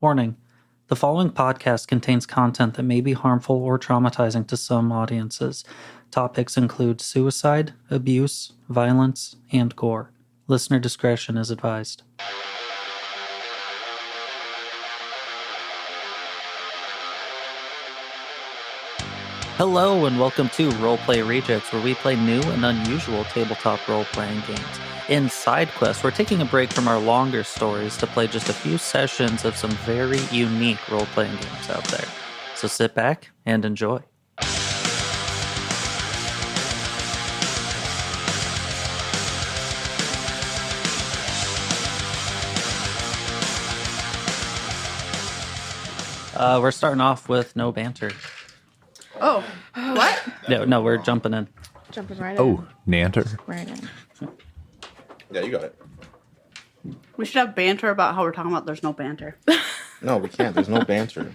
Warning: the following podcast contains content that may be harmful or traumatizing to some audiences. Topics include suicide, abuse, violence, and gore. Listener discretion is advised. Hello and welcome to Roleplay Rejects, where we play new and unusual tabletop role-playing games. In Side Quest, we're taking a break from our longer stories to play just a few sessions of some very unique role-playing games out there. So sit back and enjoy. We're starting off with no banter. Oh, what? No, we're jumping in. Jumping right in. Oh, Nanter. Right in. Yeah, you got it. We should have banter about how we're talking about there's no banter. No, we can't. There's no banter.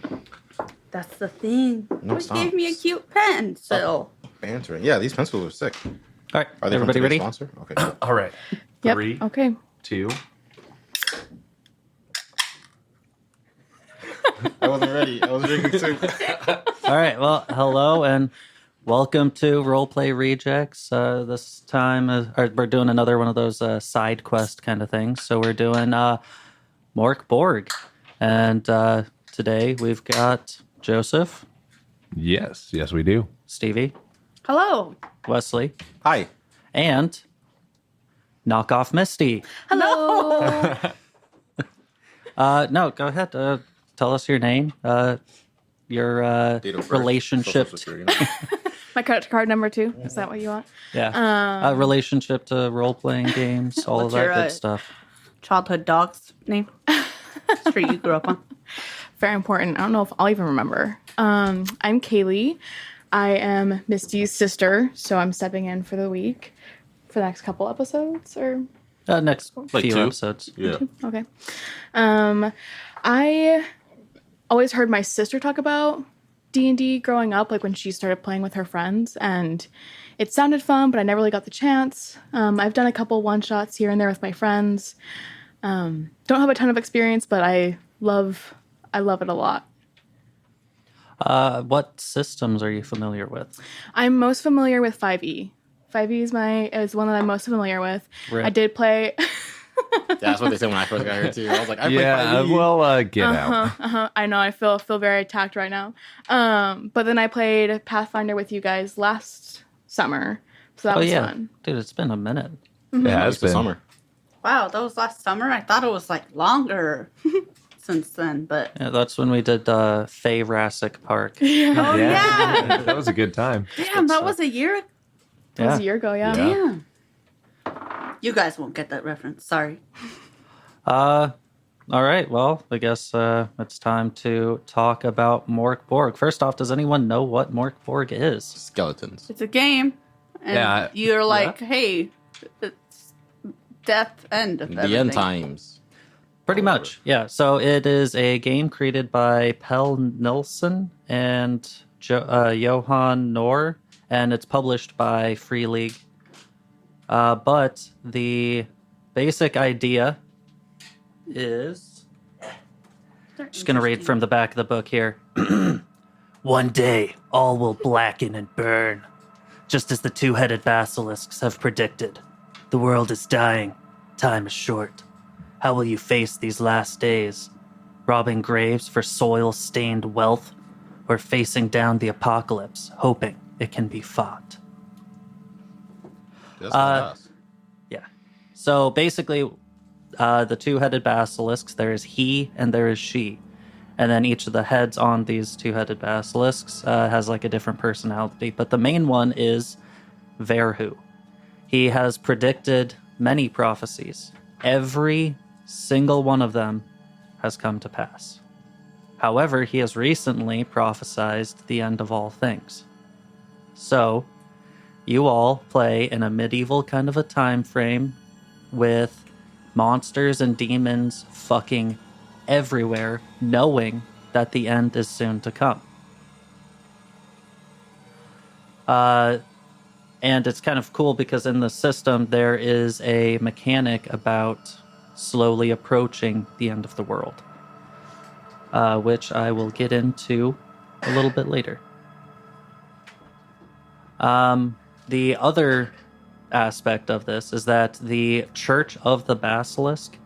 That's the thing. No, You stop. gave me a cute pencil. Bantering. Yeah, these pencils are sick. All right, Are they everybody from ready? today's sponsor? Okay. All right. Yep. 3, Okay. 2. I wasn't ready. I was drinking soup. All right, well, hello and welcome to Roleplay Rejects. This time we're doing another one of those side quest kind of things. So we're doing Mork Borg. And today we've got Joseph, Yes, we do. Stevie, Hello. Wesley, Hi. and Knockoff Misty. Hello. No, go ahead. Tell us your name, your Date of birth, relationship. Social Security number. My credit card number 2. Is that what you want? Yeah. Relationship to role-playing games, all of What's that your, good stuff. Childhood dog's name? Street you grew up on. Very important. I don't know if I'll even remember. I'm Kaylee. I am Misty's sister, so I'm stepping in for the week for the next couple episodes. Or Next Like few 2? episodes. Yeah. okay. I always heard my sister talk about D&D growing up, like when she started playing with her friends, and it sounded fun, but I never really got the chance. I've done a couple one-shots here and there with my friends. Don't have a ton of experience, but I love it a lot. What systems are you familiar with? I'm most familiar with 5e. 5e is one that I'm most familiar with. Right. I did play. Yeah, that's what they said when I first got here, too. I was like, I Yeah, played 5e. well, get out. I know I feel very attacked right now. But then I played Pathfinder with you guys last summer, so that was fun. Dude, it's been a minute. It has It's the been. summer. Wow, that was last summer? I thought it was like longer since then, but. Yeah, that's when we did Faye Rassick Park. Oh, yeah. That was a good time. Damn, that was a year. That was Yeah. a year ago, yeah. Yeah. Damn. You guys won't get that reference. Sorry. All right, well, I guess it's time to talk about Mork Borg. First off, does anyone know what Mork Borg is? Skeletons. It's a game. And Yeah. you're like, hey, it's death end of The everything. end times. Pretty much, yeah. So it is a game created by Pell Nilsson and Johan Noor, and it's published by Free League. But the basic idea is... Just going to read from the back of the book here. One day, all will blacken and burn, just as the two-headed basilisks have predicted. The world is dying. Time is short. How will you face these last days? Robbing graves for soil-stained wealth, or facing down the apocalypse, hoping it can be fought? That's not us. Yeah. So basically, the two-headed basilisks, there is he and there is she. And then each of the heads on these two-headed basilisks has like a different personality. But the main one is Verhu. He has predicted many prophecies. Every single one of them has come to pass. However, he has recently prophesied the end of all things. So, you all play in a medieval kind of a time frame with monsters and demons fucking everywhere, knowing that the end is soon to come. And it's kind of cool because in the system there is a mechanic about slowly approaching the end of the world. which I will get into a little bit later. The other aspect of this is that the Church of the Basilisk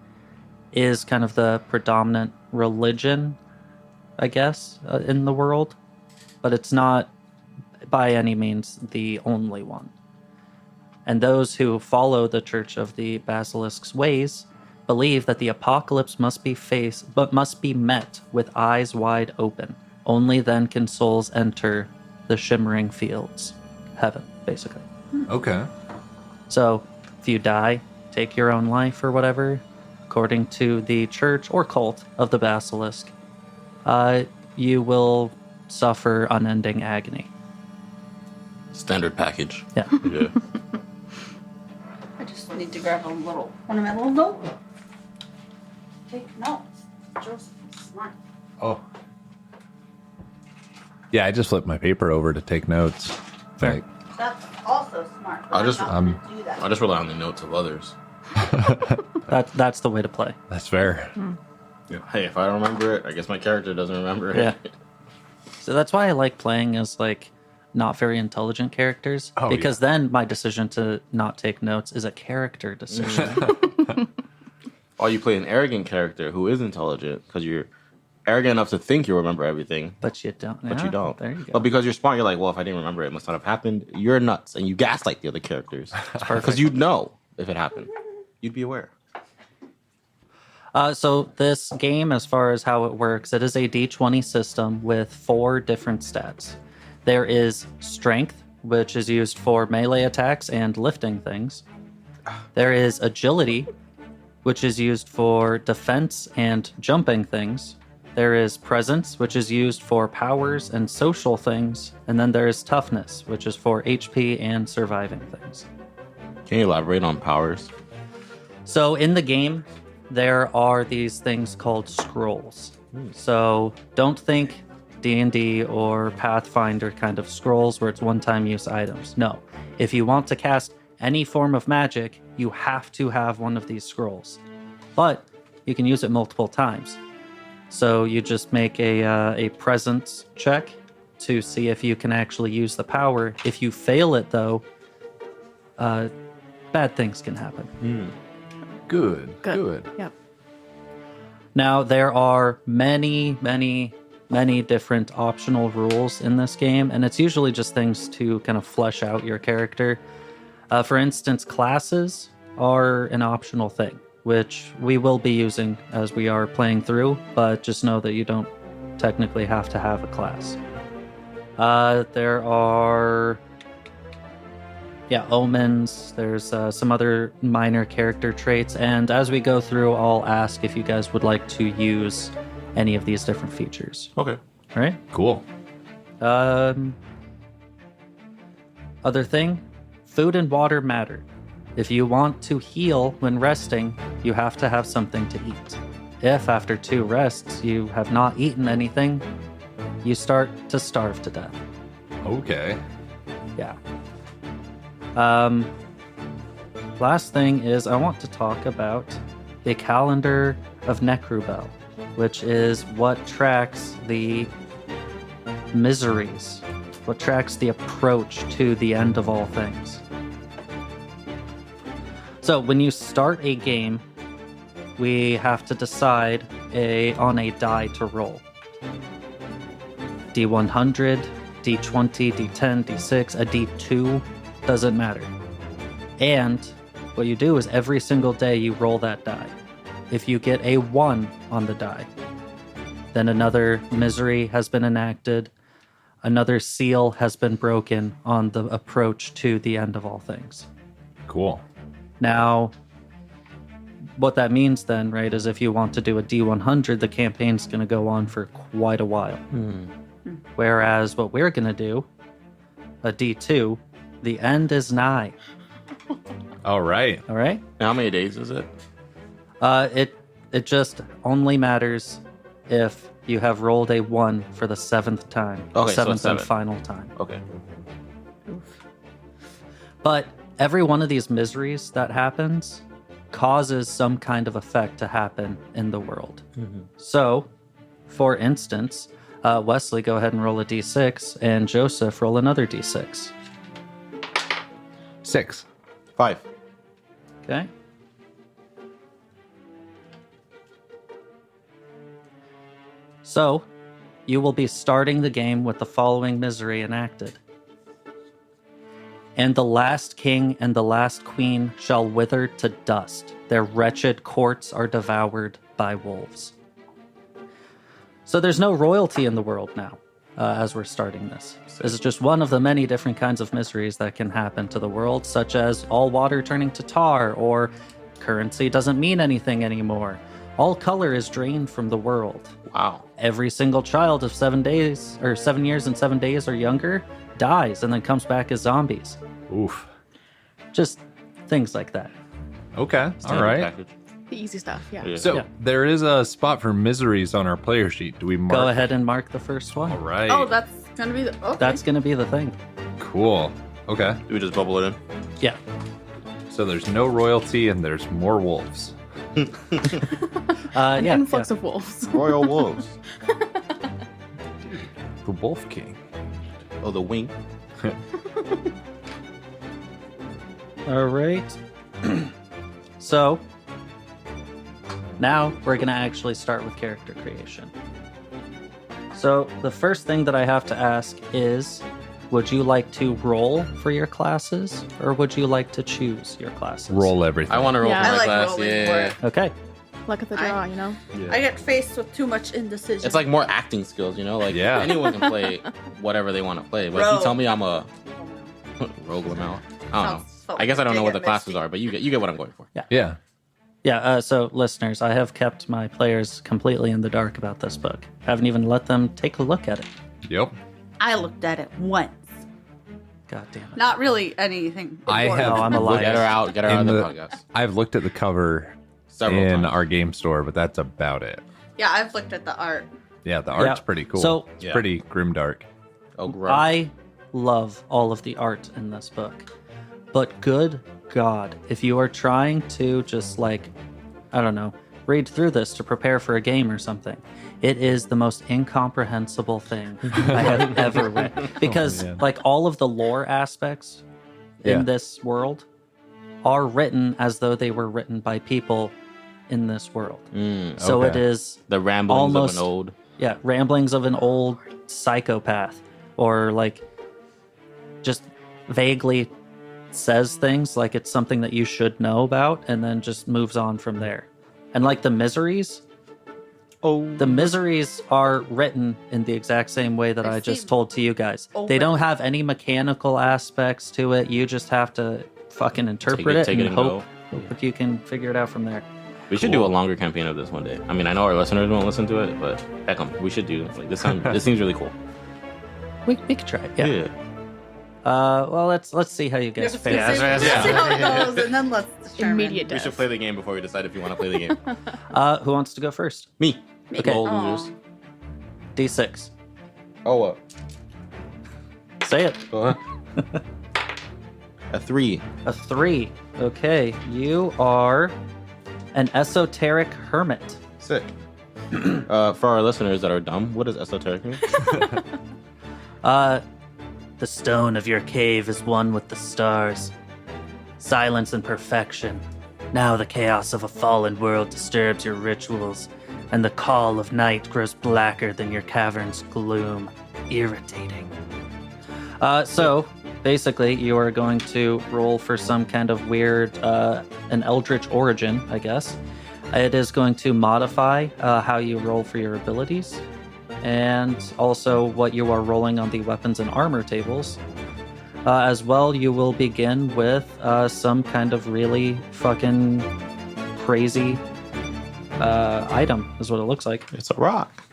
is kind of the predominant religion, I guess, in the world, but it's not by any means the only one. And those who follow the Church of the Basilisk's ways believe that the apocalypse must be met with eyes wide open. Only then can souls enter the shimmering fields, heaven, basically. Okay. So, if you die, take your own life or whatever, according to the church or cult of the Basilisk, you will suffer unending agony. Standard package. Yeah. Yeah. I just need to grab one of my little notebooks. Take notes. Joseph is smart. Oh. Yeah, I just flipped my paper over to take notes. Fair. Like, That's also smart. but I'll just- I'm not gonna do that. I just rely on the notes of others. That's the way to play. that's fair. Yeah. Hey, if I don't remember it, I guess my character doesn't remember it. Yeah. So that's why I like playing as like not very intelligent characters, Oh, because then my decision to not take notes is a character decision. Or you play an arrogant character who is intelligent because you're arrogant enough to think you remember everything, But you don't. but Yeah, you don't. There you go. But because you're smart, you're like, well, if I didn't remember it, it must not have happened. You're nuts, and you gaslight the other characters because you'd know if it happened. You'd be aware. So this game, as far as how it works, it is a D20 system with 4 different stats. There is strength, which is used for melee attacks and lifting things. There is agility, which is used for defense and jumping things. There is presence, which is used for powers and social things. And then there is toughness, which is for HP and surviving things. Can you elaborate on powers? So in the game, there are these things called scrolls. So don't think D&D or Pathfinder kind of scrolls where it's one-time use items. No. If you want to cast any form of magic, you have to have one of these scrolls. But you can use it multiple times. So you just make a presence check to see if you can actually use the power. If you fail it, though, bad things can happen. Good. Yep. Now, there are many different optional rules in this game, and it's usually just things to kind of flesh out your character. For instance, classes are an optional thing, which we will be using as we are playing through, but just know that you don't technically have to have a class. There are omens, there's some other minor character traits, and as we go through, I'll ask if you guys would like to use any of these different features. Okay. All right? Cool. Other thing, food and water matter. If you want to heal when resting, you have to have something to eat. If after 2 rests you have not eaten anything, you start to starve to death. Okay. Yeah. Last thing is I want to talk about the calendar of Necrubel, which is what tracks the miseries, what tracks the approach to the end of all things. So when you start a game, we have to decide on a die to roll. D100, D20, D10, D6, a D2, doesn't matter. And what you do is every single day you roll that die. If you get a 1 on the die, then another misery has been enacted, another seal has been broken on the approach to the end of all things. Cool. Now, what that means then, right, is if you want to do a D100, the campaign's going to go on for quite a while. Whereas what we're going to do, a D2, the end is nigh. All right. All right? And how many days is it? It just only matters if you have rolled a 1 for the 7th time. Okay, so 7th and 7. final time. Okay. But every one of these miseries that happens causes some kind of effect to happen in the world. So For instance, Wesley, go ahead and roll a d6, and Joseph, roll another d6. 6. 5. Okay. So, you will be starting the game with the following misery enacted. And the last king and the last queen shall wither to dust. Their wretched courts are devoured by wolves. So there's no royalty in the world now, as we're starting this. This is just one of the many different kinds of miseries that can happen to the world, such as all water turning to tar, or currency doesn't mean anything anymore. All color is drained from the world. Wow. Every single child of 7 days, or 7 years and 7 days or younger, dies and then comes back as zombies. Oof. Just things like that. Okay. All Standard right. package. The easy stuff, yeah. Yeah. So Yeah. there is a spot for miseries on our player sheet. Do we mark? Go ahead and mark the first one. All right. Oh, that's gonna be the. Okay. That's going to be the thing. cool. Okay. Do we just bubble it in? Yeah. So there's no royalty and there's more wolves. An Yeah. influx of wolves. Royal wolves. The Wolf King. Oh, the wing. All right. So now we're going to actually start with character creation. So the first thing that I have to ask is, would you like to roll for your classes, or would you like to choose your classes? Roll everything. I want to roll Yeah. for I my like class. rolling Yeah. for it. Okay. Luck of the draw, you know? Yeah. I get faced with too much indecision. It's like more acting skills, you know? Like, Yeah. anyone can play whatever they want to play. But if you Rogue. tell me I'm a rogue Lamau, I don't know. I guess I don't know what the classes are, but you get what I'm going for. Yeah. Yeah, so listeners, I have kept my players completely in the dark about this book. Haven't even let them take a look at it. Yep. I looked at it once. God damn it. Not really anything. I important. have- No, I'm a liar. Get her out. Get her out In of the the- podcast. I've looked at the cover Several in times. our game store, but that's about it. Yeah, I've looked at the art. Yeah, the art's Yeah. pretty cool. So- it's Yeah. pretty grimdark. Oh, gross. I love all of the art in this book. But good God, if you are trying to just I don't know, read through this to prepare for a game or something, it is the most incomprehensible thing I have ever read. Because man. all of the lore aspects Yeah. in this world are written as though they were written by people in this world. So it Okay. is The ramblings almost- of an old. ramblings of an old psychopath, or just vaguely says things like it's something that you should know about, and then just moves on from there. And the miseries, the miseries are written in the exact same way that They I just seem told to you guys. open. They don't have any mechanical aspects to it. You just have to fucking interpret take it and and hope that you can figure it out from there. We should do a longer campaign of this one day. I mean, I know our listeners won't listen to it, but heck 'em, we should do this. This seems really cool. We could try it. Yeah. Well, let's see how you guys fare. Yeah, Let's yeah. see how it goes, and then let's determine. Immediate We death. should play the game before we decide if you want to play the game. Who wants to go first? Me. Okay. Old Aw. losers. D6. Oh, what? Say it. A 3. A 3. Okay, you are an esoteric hermit. Sick. For our listeners that are dumb, what does esoteric mean? The stone of your cave is one with the stars. Silence and perfection. Now the chaos of a fallen world disturbs your rituals, and the call of night grows blacker than your cavern's gloom. Irritating. So, basically, you are going to roll for some kind of weird, an eldritch origin, I guess. It is going to modify how you roll for your abilities, and also what you are rolling on the weapons and armor tables. As well, you will begin with some kind of really fucking crazy item, is what it looks like. It's a rock.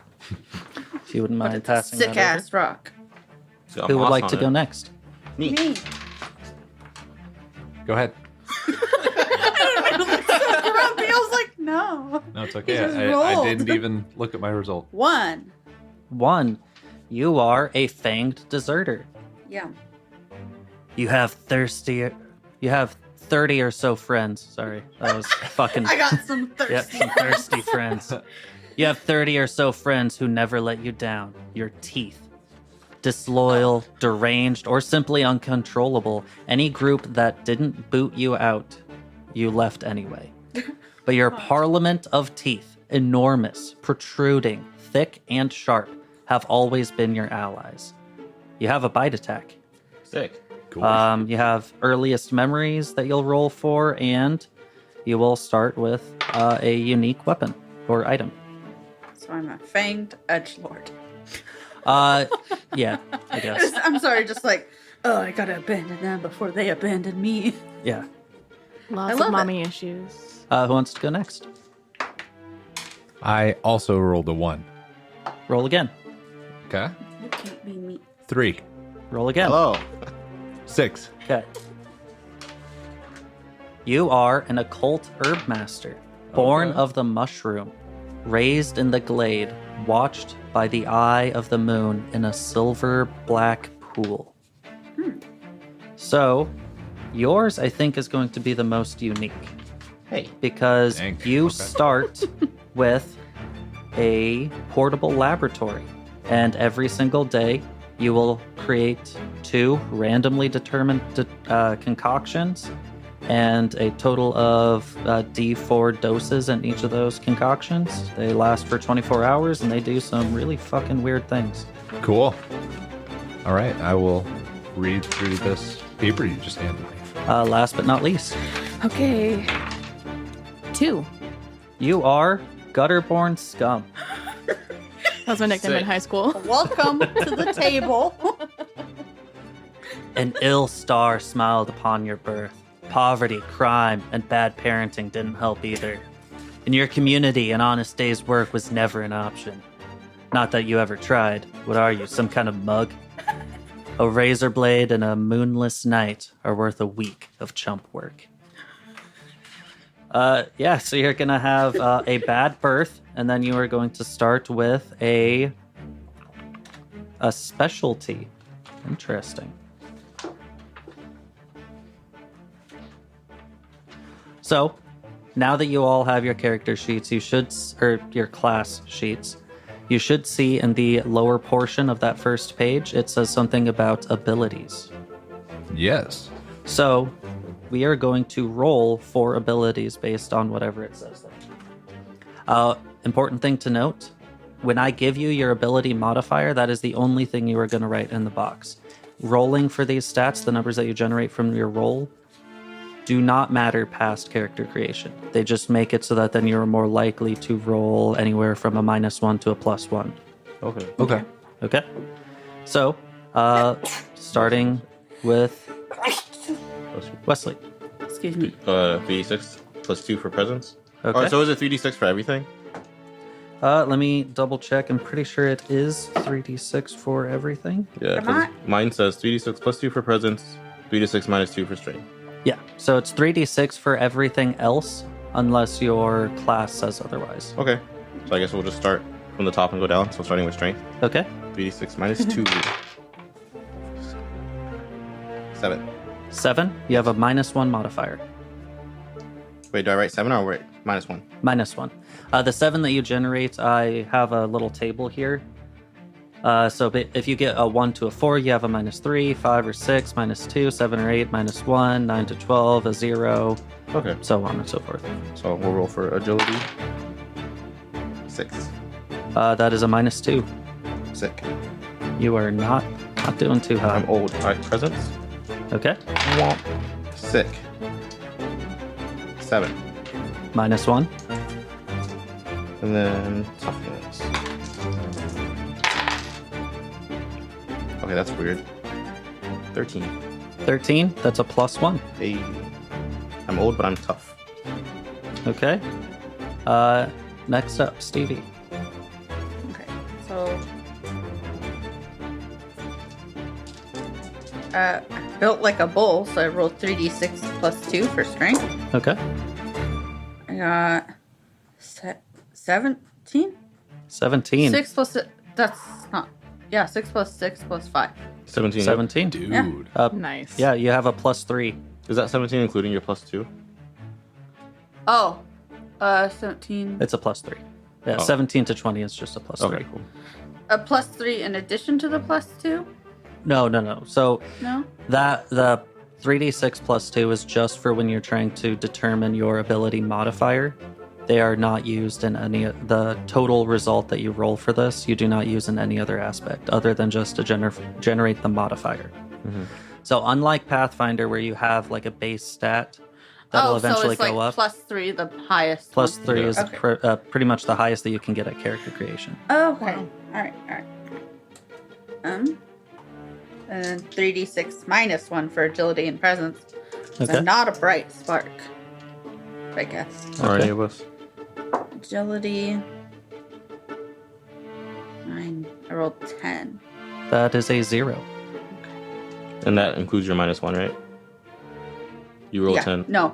If you wouldn't mind passing Sick that ass rock. Got over. Who would moss like on to it. go next? Me. Me. Go ahead. Grumpy. I was like, no. No, it's He okay. just I rolled. didn't even look at my result. 1. 1. You are a fanged deserter. Yeah. You have 30 or so friends. Sorry, that was fucking. I got some thirsty. Yep, some thirsty friends. You have 30 or so friends who never let you down. Your teeth. Disloyal, deranged, or simply uncontrollable. Any group that didn't boot you out, you left anyway. But your parliament of teeth, enormous, protruding, thick, and sharp, have always been your allies. You have a bite attack. Sick. Cool. You have earliest memories that you'll roll for, and you will start with a unique weapon or item. So I'm a fanged edgelord. Yeah, I guess. I'm sorry, just like, oh, I gotta abandon them before they abandon me. Yeah. Lots love of mommy issues. Who wants to go next? I also rolled a 1. Roll again. Okay. You can't be me. 3. Roll again. Hello. 6. Okay. You are an occult herb master, born Okay. of the mushroom, raised in the glade, watched by the eye of the moon in a silver black pool. So, yours, I think, is going to be the most unique Hey. because Dang, you okay. start with a portable laboratory, and every single day you will create 2 randomly determined concoctions and a total of D4 doses in each of those concoctions. They last for 24 hours and they do some really fucking weird things. Cool. All right. I will read through this paper you just handed me. Last but not least, Okay. 2. you are Gutterborn Scum. That was my nickname in Sick. high school. Welcome to the table. An ill star smiled upon your birth. Poverty, crime, and bad parenting didn't help either. In your community, an honest day's work was never an option. Not that you ever tried. What are you, some kind of mug? A razor blade and a moonless night are worth a week of chump work. Yeah, so you're gonna have a bad birth, and then you are going to start with a specialty. Interesting. So, now that you all have your character sheets, you should, or your class sheets, you should see in the lower portion of that first page, it says something about abilities. Yes. So, we are going to roll for abilities based on whatever it says there. Important thing to note, when I give you your ability modifier, that is the only thing you are going to write in the box. Rolling for these stats, the numbers that you generate from your roll, do not matter past character creation. They just make it so that then you're more likely to roll anywhere from a -1 to a +1. Okay. Okay. Okay? So, starting with Wesley. Excuse me. 3d6 plus 2 for presence. Okay. Oh, so is it 3d6 for everything? Let me double check. I'm pretty sure it is 3d6 for everything. Yeah. Am 'cause I- mine says 3d6 plus 2 for presence, 3d6 minus 2 for strength. Yeah, so it's 3d6 for everything else, unless your class says otherwise. Okay. So I guess we'll just start from the top and go down. So starting with strength. Okay? 3d6 minus 2. 7. 7, you have a -1 modifier. Wait, do I write 7 or wait -1? -1. The 7 that you generate, I have a little table here. So if you get a 1 to a 4, you have a -3, 5 or 6, -2, 7 or 8, -1, 9 to 12, a 0, Okay. so on and so forth. So we'll roll for agility. 6. That is a -2. Sick. You are not doing too hot. I'm old. All right, presence. Okay? Sick. 7. -1. And then toughness. Okay, that's weird. 13. 13, that's a +1. Hey. I'm old, but I'm tough. Okay? Next up, Stevie. Okay, so I built like a bull, so I rolled 3d6 plus 2 for strength. Okay? I got 17? 17. 6 plus that's not 6 plus 6 plus 5. 17. 17. Dude. Yeah. Nice. Yeah, you have a +3. Is that 17 including your plus 2? Oh, 17. It's a +3. Yeah, Oh. 17 to 20 is just a plus Okay, 3. cool. A +3 in addition to the +2? No. So No? that the 3d6 plus 2 is just for when you're trying to determine your ability modifier. They are not used in any the total result that you roll for this. You do not use in any other aspect other than just to generate the modifier. Mm-hmm. So unlike Pathfinder, where you have like a base stat that'll eventually so it's go up, +3, the highest. plus one. 3 is Okay. pretty much the highest that you can get at character creation. Oh, okay. All right. And then 3d6 -1 for agility and presence. So Okay. not a bright spark, I guess. Or Okay. any of us. Agility. 9. I rolled 10. That is a 0. And that includes your -1, right? You roll 10. No.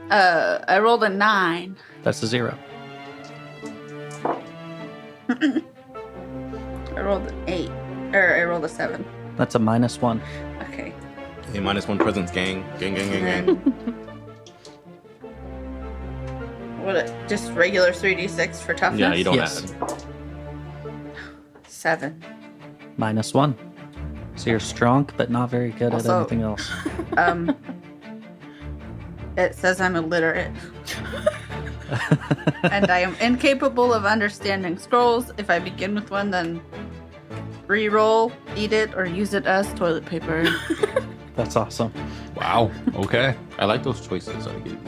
I rolled a 9. That's a 0. I rolled an 8. Or I rolled a 7. That's a -1. Okay. A -1 presence, gang. Gang. And then just regular 3d6 for toughness? Yeah, you don't Yes. add. 7. -1. So you're strong, but not very good at Also- anything else. It says I'm illiterate. And I am incapable of understanding scrolls. If I begin with one, then re-roll, eat it, or use it as toilet paper. That's awesome. Wow. Okay. I like those choices I gave you.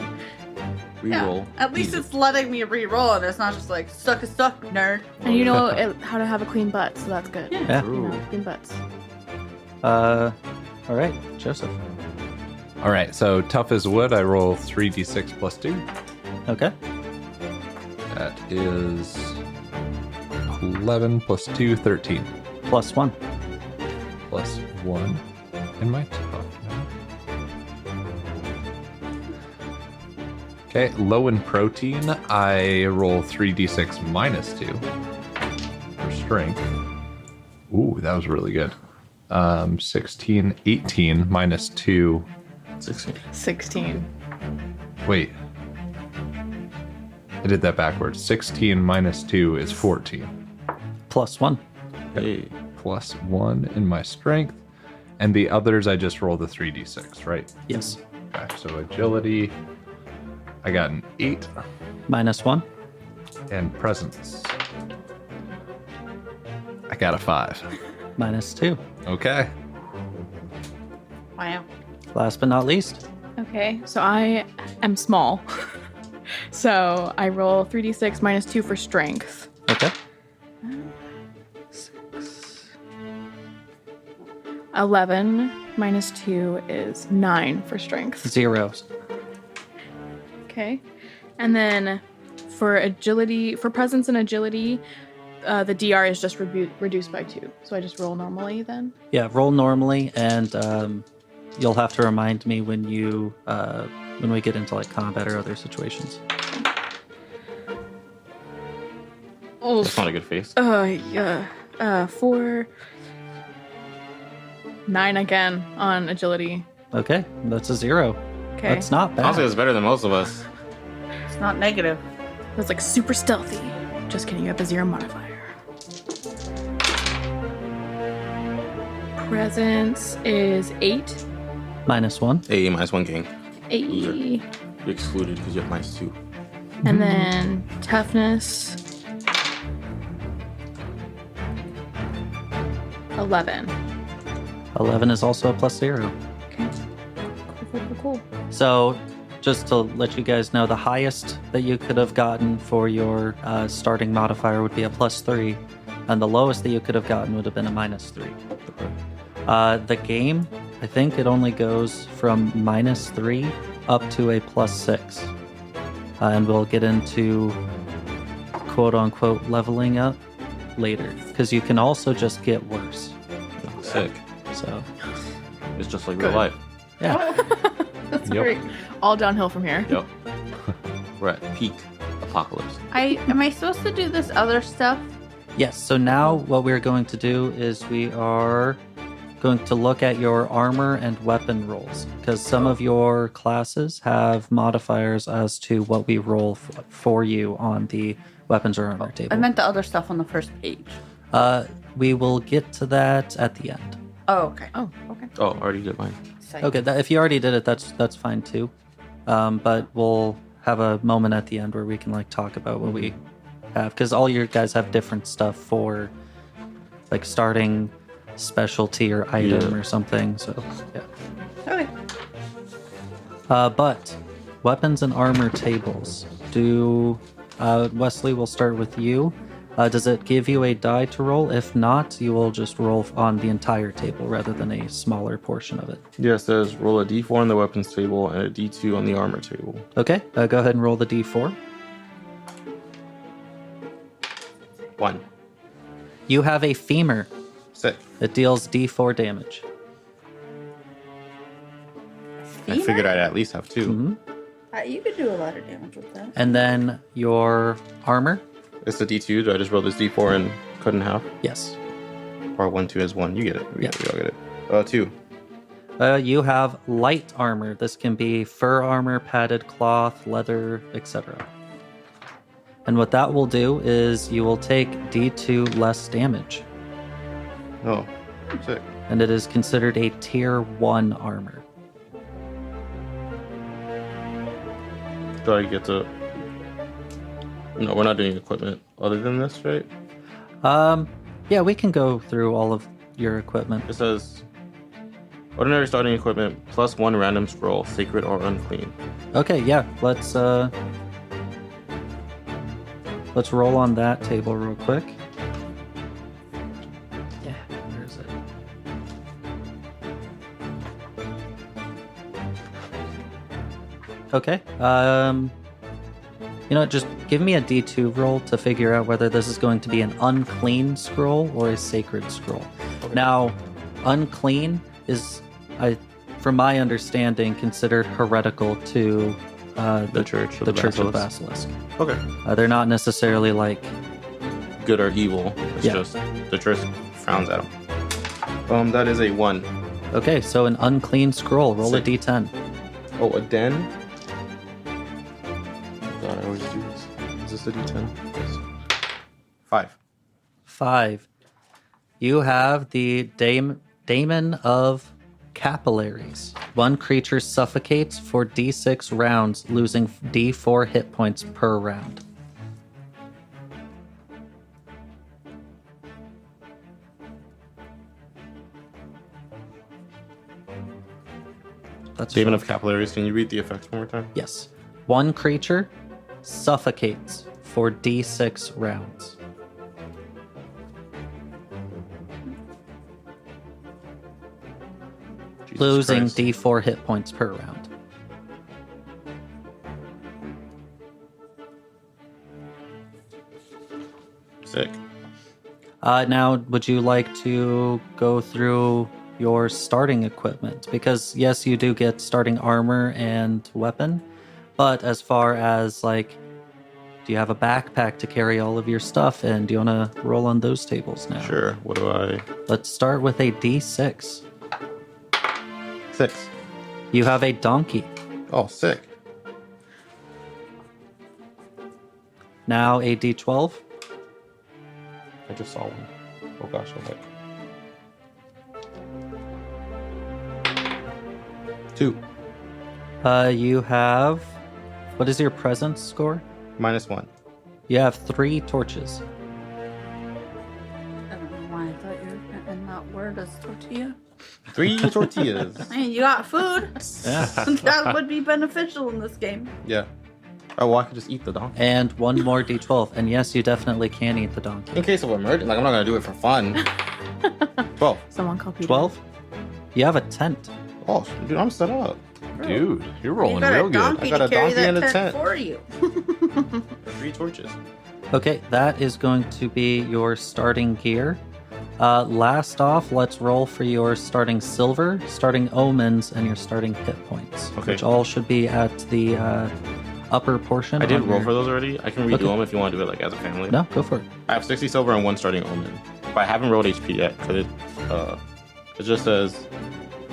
Reroll. At least it's letting me re-roll, and it's not just like, suck a suck, nerd. And you know how to have a clean butt, so that's good. Yeah. You know, clean butts. All right, Joseph. All right. So tough as wood. I roll 3d6 plus 2. Okay. That is 11 plus 2, 13. +1. Plus 1 in my toughness. Okay, low in protein, I roll 3d6 minus 2 for strength. Ooh, that was really good. 16, 18 minus 2. 16. Wait. I did that backwards. 16 minus 2 is 14. +1. Hey. Plus 1 in my strength. And the others, I just roll the 3d6, right? Yes. Okay, so agility, I got an 8. -1. And presence, I got a 5. -2. Okay. Wow. Last but not least. Okay, so I am small. So I roll 3d6 minus 2 for strength. Okay. 11 minus 2 is 9 for strength. 0. Okay. And then for agility, for presence and agility, the DR is just reduced by 2. So I just roll normally then. Yeah, roll normally, and you'll have to remind me when you when we get into like combat or other situations. Oh, That's not a good face. yeah. 4, 9 again on agility. Okay, that's a 0. Okay. That's not bad. Honestly, it's better than most of us. It's not negative. That's like super stealthy. Just kidding, you have a 0 modifier. Presence is 8. -1. Hey, -1 gang. 8. You're excluded because you have -2. And then toughness 11. 11 is also a +0. Okay. Cool. So, just to let you guys know, the highest that you could have gotten for your starting modifier would be a +3, and the lowest that you could have gotten would have been a -3. The game, I think it only goes from -3 up to a +6. And we'll get into quote unquote leveling up later, because you can also just get worse. Sick. So, It's just like real life. yeah. That's Yep. great. All downhill from here. Yep. We're at peak apocalypse. Am I supposed to do this other stuff? Yes, so now what we're going to do is we are going to look at your armor and weapon rolls, because some of your classes have modifiers as to what we roll for you on the weapons or armor table. I meant the other stuff on the first page. We will get to that at the end. Oh, okay. Oh, okay. Oh, already did mine. Psych. Okay, if you already did it, that's fine too. But we'll have a moment at the end where we can like talk about what we have, because all your guys have different stuff for like starting specialty or item or something. So yeah. Okay. But weapons and armor tables. Wesley, we'll start with you. Does it give you a die to roll? If not, you will just roll on the entire table rather than a smaller portion of it. Yeah, it says roll a d4 on the weapons table and a d2 on the armor table. Okay, go ahead and roll the d4. 1. You have a femur. Sick. It deals d4 damage. I figured I'd at least have 2. Mhm. You could do a lot of damage with that. And then your armor. It's the d2. Do I just roll this d4 and cut in half? Yes. Or 1, 2 is 1. You get it. We all get it. 2. You have light armor. This can be fur armor, padded cloth, leather, etc. And what that will do is you will take d2 less damage. Oh, sick. And it is considered a tier 1 armor. Do I get to... No, we're not doing equipment other than this, right? Yeah, we can go through all of your equipment. It says... Ordinary starting equipment, plus 1 random scroll, sacred or unclean. Okay, yeah, let's roll on that table real quick. Yeah, where is it? Okay. You know, just give me a D2 roll to figure out whether this is going to be an unclean scroll or a sacred scroll. Okay. Now, unclean is, from my understanding, considered heretical to The Church of the the Church of Basilisk. Basilisk. Okay. They're not necessarily like, Good or evil. It's Yeah. just the church frowns at them. That is a 1. okay, so an unclean scroll. Roll Sick. a D10. Oh, a den? God, I always do this. Is this a d10? Yes. 5. 5. You have the Daemon of Capillaries. One creature suffocates for D6 rounds, losing D4 hit points per round. That's Daemon of Capillaries, can you read the effects one more time? Yes. One creature suffocates for D6 rounds. Jesus Losing Christ. D4 hit points per round. Sick. Now, would you like to go through your starting equipment? Because yes, you do get starting armor and weapon, but as far as like, do you have a backpack to carry all of your stuff in? Do you want to roll on those tables now? Sure. What do I... Let's start with a D6. 6. You have a donkey. Oh, sick. Now a D12. I just saw one. Oh gosh, okay. 2. You have, what is your presence score? -1. You have 3 torches. I don't know why I thought you were in that word as tortilla. 3 tortillas. I mean, you got food. Yeah. That would be beneficial in this game. Yeah. Oh, well, I could just eat the donkey. And one more D12. And yes, you definitely can eat the donkey. In case of emergency. Like, I'm not going to do it for fun. 12. Someone call Peter. 12? You have a tent. Oh, dude, I'm set up. Dude, you're You rolling got real a good. donkey I got to a carry donkey and a that tent. for you. 3 torches. Okay, that is going to be your starting gear. Last off, let's roll for your starting silver, starting omens, and your starting hit points. Okay. Which all should be at the upper portion. I did on roll your- for those already. I can redo Okay. them if you want to do it like as a family. No, go for it. I have 60 silver and 1 starting omen. But I haven't rolled HP yet because it just says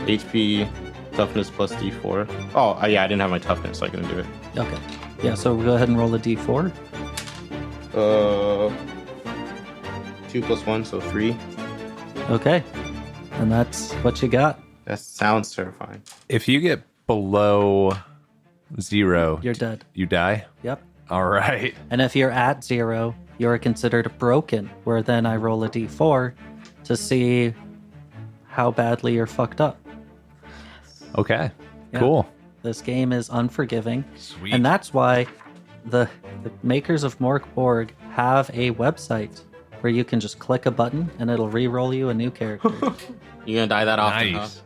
HP toughness plus D4. Oh, yeah, I didn't have my toughness, so I couldn't do it. Okay. Yeah, so go ahead and roll a D4. 2 plus 1, so 3. Okay. And that's what you got. That sounds terrifying. If you get below 0, You're dead. you die? Yep. All right. And if you're at 0, you're considered broken, where then I roll a d4 to see how badly you're fucked up. Okay. Yeah. Cool. This game is unforgiving. Sweet. And that's why the makers of Mork Borg have a website where you can just click a button and it'll re-roll you a new character. You're gonna die that often, huh? Nice.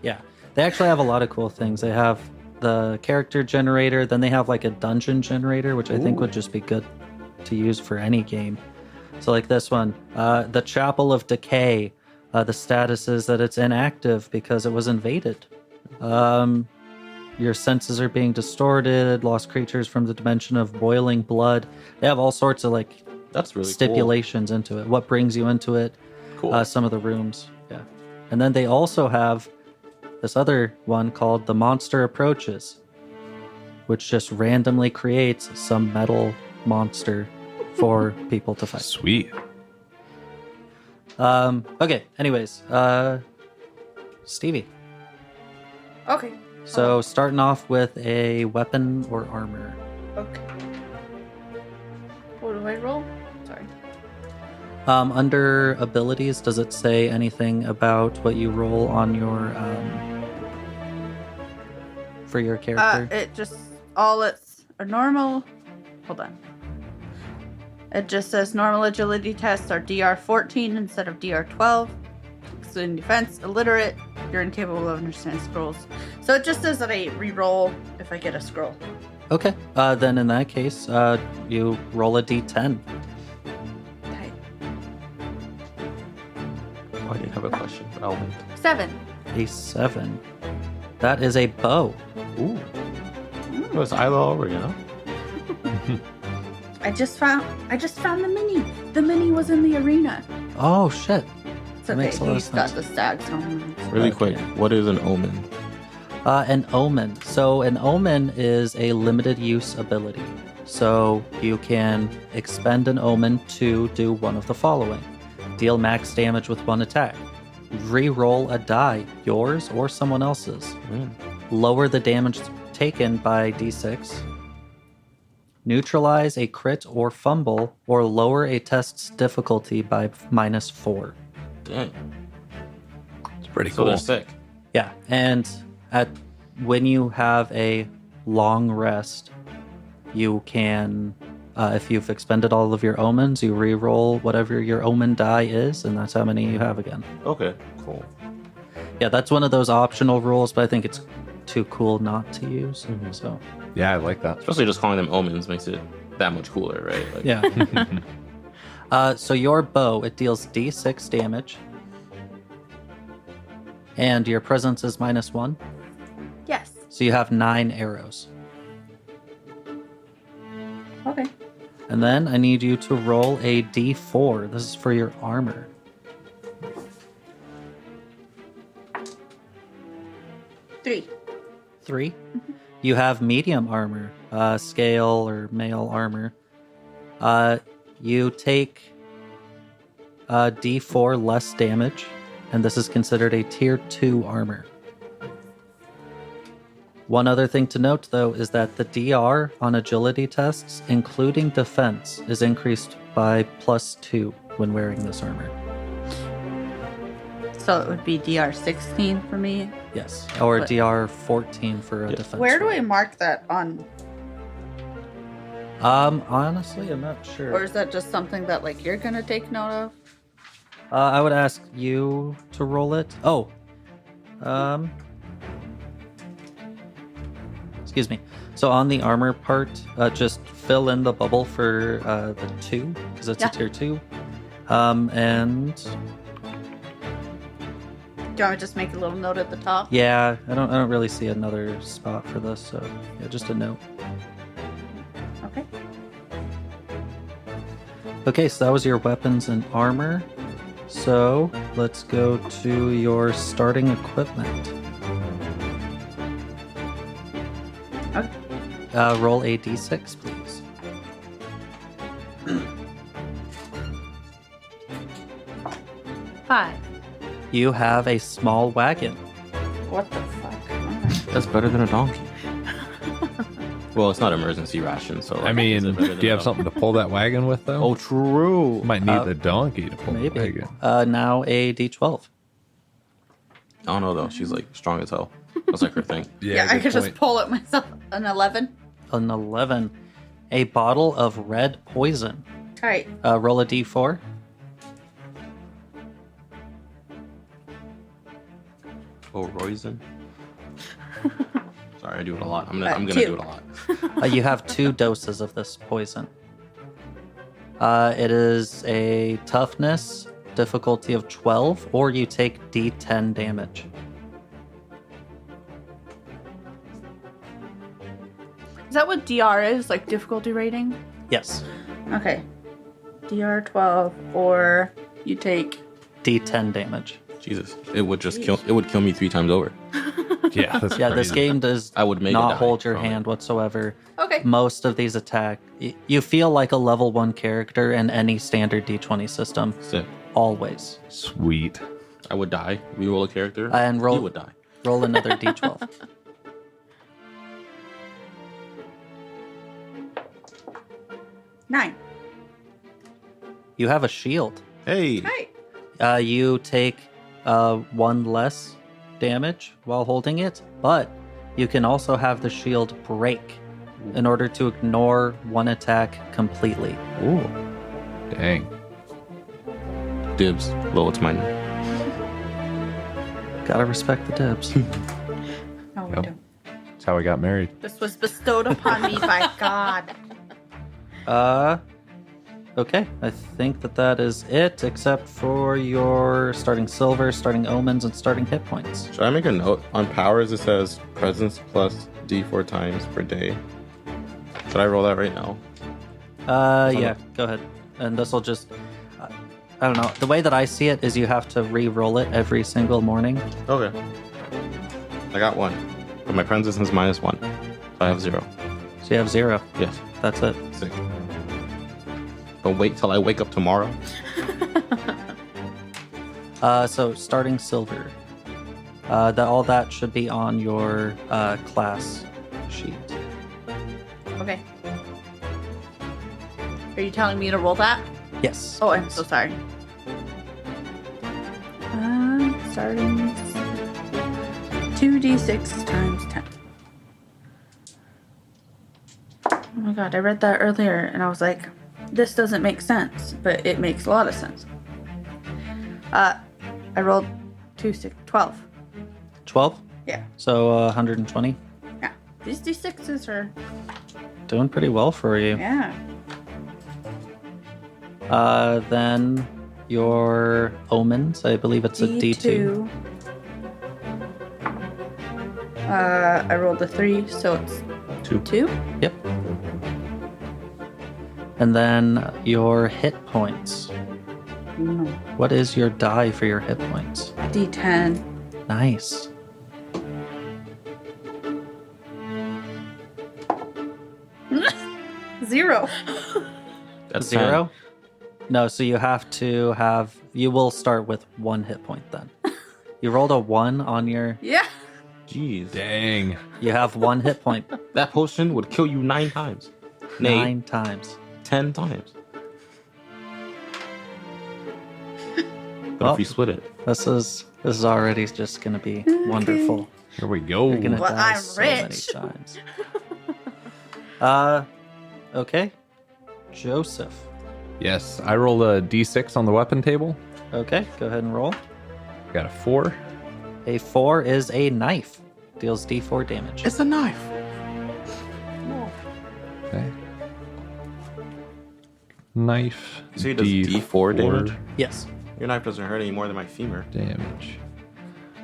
Yeah. They actually have a lot of cool things. They have the character generator, then they have like a dungeon generator, which I think would just be good to use for any game. So like this one, the Chapel of Decay, the status is that it's inactive because it was invaded. Your senses are being distorted, lost creatures from the dimension of boiling blood. They have all sorts of like That's really stipulations into it. What brings you into it? cool. Some of the rooms. Yeah. And then they also have this other one called The Monster Approaches, which just randomly creates some metal monster for people to fight. Sweet. Okay, anyways, Stevie. Okay. So starting off with a weapon or armor. Okay. What do I roll? Sorry. Under abilities, does it say anything about what you roll on your for your character? It just it's a normal. Hold on. It just says normal agility tests are DR 14 instead of DR 12. Excluding defense, illiterate, you're incapable of understanding scrolls. So it just says that I re-roll if I get a scroll. Okay, then in that case, you roll a d10. Okay. Oh, I did have a question for Elvin. 7. A 7. That is a bow. Ooh. Oh, it's Isla over, you know? I just found the mini. The mini was in the arena. Oh shit. It's That okay. makes a lot of He's got sense. the stags on. Really Okay. quick, what is an omen? An omen. So an omen is a limited use ability. So you can expend an omen to do one of the following: deal max damage with one attack, re-roll a die, yours or someone else's, lower the damage taken by d6, neutralize a crit or fumble, or lower a test's difficulty by -4. Dang. It's pretty So cool. they're sick. Yeah, and when you have a long rest, you can, if you've expended all of your omens, you re-roll whatever your omen die is, and that's how many you have again. Okay, cool. Yeah, that's one of those optional rules, but I think it's too cool not to use. So Yeah, I like that. Especially just calling them omens makes it that much cooler, right? Like, yeah. So your bow, it deals d6 damage, and your presence is -1. Yes. So you have 9 arrows. Okay. And then I need you to roll a d4. This is for your armor. 3. 3. You have medium armor, scale or mail armor. You take d4 less damage, and this is considered a tier 2 armor. One other thing to note, though, is that the DR on agility tests, including defense, is increased by +2 when wearing this armor. So it would be DR 16 for me. Yes, or But- DR 14 for a defense. Where do roll. I mark that on? Honestly, I'm not sure. Or is that just something that like you're gonna take note of? I would ask you to roll it. Oh, excuse me. So on the armor part, just fill in the bubble for the 2 because it's Yeah. a tier 2. And Do you want me to just make a little note at the top? yeah, I don't really see another spot for this. So yeah, just a note. Okay. Okay, so that was your weapons and armor. So let's go to your starting equipment. Okay. Roll a d6, please. 5. You have a small wagon. What the fuck? Alright. That's better than a donkey. Well, it's not emergency ration, so. I mean, do you have something to pull that wagon with, though? Oh, true. Might need the donkey to pull the Maybe. wagon. Now a D12. I don't know though. She's like strong as hell. That's like her thing. Yeah, I good could just point. pull it myself. An 11. An 11. A bottle of red poison. Alright. Roll a D4. Oh, Roisin. Sorry, I do it a lot. I'm gonna 2. do it a lot. You have 2 doses of this poison. It is a toughness difficulty of 12, or you take D10 damage. Is that what DR is? Like difficulty rating? Yes, Okay. DR 12, or you take. D10 damage. Jesus, it would just kill. It would kill me 3 times over. Yeah, that's Yeah, this crazy. game does I would make it not die hold your from it. hand whatsoever. Okay. Most of these attack, you feel like a level 1 character in any standard D20 system. Sick. Always. Sweet. I would die. We roll a character. And roll- He would die. Roll another D12. 9. You have a shield. Hey. Hi. You take 1 less damage while holding it, but you can also have the shield break in order to ignore one attack completely. Ooh. Dang. Dibs. Well, it's mine. Gotta respect the dibs. No, we Yep. don't. That's how we got married. This was bestowed upon me by God. Okay, I think that is it, except for your starting silver, starting omens, and starting hit points. Should I make a note on powers? It says presence plus D4 times per day. Should I roll that right now? Yeah, go ahead. And this will just, I don't know. The way that I see it is you have to re-roll it every single morning. Okay. I got 1, but my presence is -1, so I have 0. So you have 0. Yes. That's it. Sick. But wait till I wake up tomorrow. So starting silver. All that should be on your class sheet. Okay. Are you telling me to roll that? Yes. Oh, I'm so sorry. Starting 2d6 times 10. Oh my god, I read that earlier and I was like, this doesn't make sense, but it makes a lot of sense. I rolled 12. 12? Yeah. So 120. Yeah. These d6s are, Doing pretty well for you. yeah. Then your omens, I believe it's a D2. I rolled a 3, so it's 2. Yep. And then your hit points. No. What is your die for your hit points? D10. Nice. Zero. That's 0? No, so you have to have. You will start with 1 hit point then. You rolled a 1 on your. Yeah. 10. Jeez. Dang. You have 1 hit point. That potion would kill you 9 times. Nay, 9 times. 10 times. But Well, if we split it. This is already just gonna be wonderful. Here we go. You're gonna Well, die I'm so many rich. times. Okay. Joseph. Yes, I rolled a d6 on the weapon table. Okay, go ahead and roll. Got a 4. A 4 is a knife. Deals D4 damage. It's a knife. Okay. Knife. You say it does D4 damage? Yes. Your knife doesn't hurt any more than my femur. damage.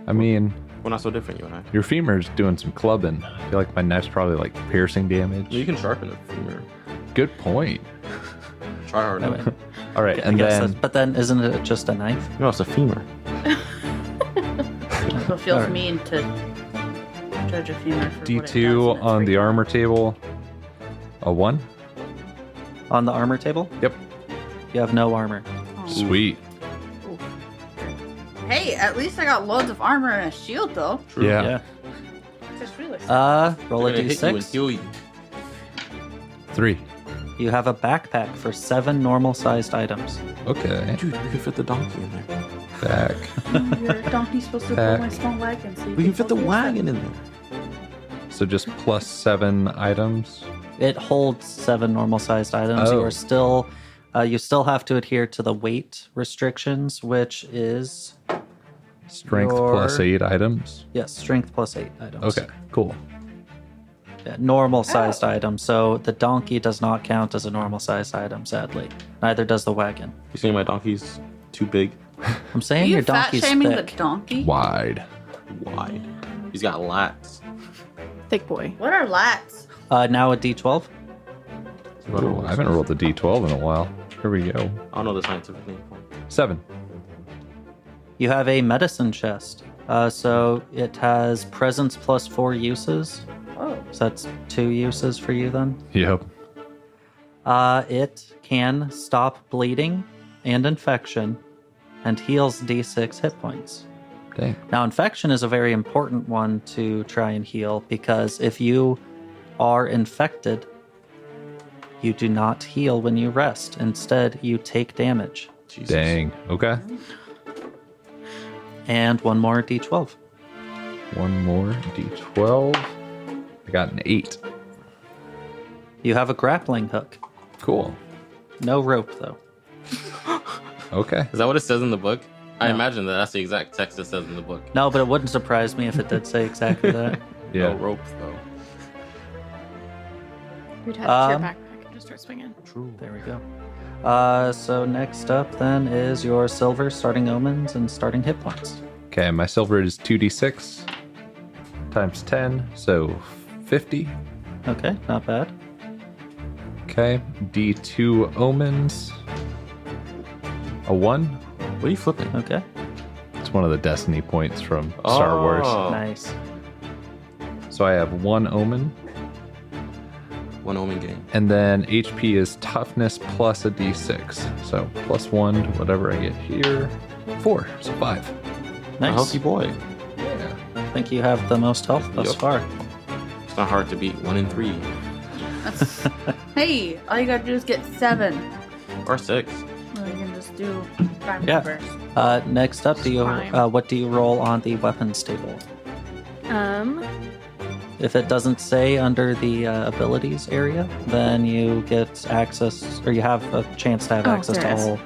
I mean, We're not so different, you and I. your femur's doing some clubbing. I feel like my knife's probably like piercing damage. You can sharpen a femur. Good point. Try hard. I mean, All right, I and guess then that's- but then isn't it just a knife? No, it's a femur. So it feels Alright. mean to judge a femur for what it does, D2 and it's on the freaking armor table. A 1. On the armor table? Yep. You have no armor. out. Oh. Sweet. Hey, at least I got loads of armor and a shield, though. True. Yeah. Just really. Roll a They're gonna hit you and d6. heal you. 3. You have a backpack for 7 normal-sized items. Okay. Dude, we can fit the donkey in there. Back. Your donkey's supposed to pull my small wagon. So We can fit the wagon in there. So just plus 7 items. It holds 7 normal-sized items. Oh. You are still, you still have to adhere to the weight restrictions, which is Strength plus 8 items. yes, strength plus 8 items. Okay, cool. Yeah, normal-sized item. So the donkey does not count as a normal-sized item, sadly. Neither does the wagon. You saying my donkey's too big? I'm Are saying you your fat donkey's shaming the thick. donkey? Wide. Wide. He's got lats. Thick boy. What are lats? Now a d12. Ooh, I haven't rolled a d12 in a while. Here we go. I don't know the scientific name for it. 7. You have a medicine chest. So it has presence plus 4 uses. Oh. So that's 2 uses for you then. Yep. It can stop bleeding and infection and heals d6 hit points. Dang. Now, infection is a very important one to try and heal because if you are infected, you do not heal when you rest. Instead, you take damage. Jesus. Dang. Okay. And one more d12. One more d12. I got an 8. You have a grappling hook. Cool. No rope, though. Okay. Is that what it says in the book? I No. imagine that's the exact text it says in the book. No, but it wouldn't surprise me if it did say exactly that. Yeah. No rope, though. You'd have to your Um, backpack and just start swinging. True. There we go. So next up then is your silver starting omens and starting hit points. Okay, my silver is 2d6 times 10, so 50. Okay, not bad. Okay, d2 omens. A 1. What are you flipping? Okay, It's one of the destiny points from Star Wars. Oh. nice. So I have 1 omen, One omen game. and then HP is toughness plus a d6. So plus 1 to whatever I get here. 4, so 5. A Nice. healthy boy. Yeah. I think you have the most health thus Yep. far. It's not hard to beat. 1 in 3. That's... Hey, all you gotta do is get 7. Or 6. Well, you can just do prime Yeah. numbers. Next up, Prime. what do you roll on the weapons table? If it doesn't say under the abilities area, then you get access, or you have a chance to have Oh, access to there it is. all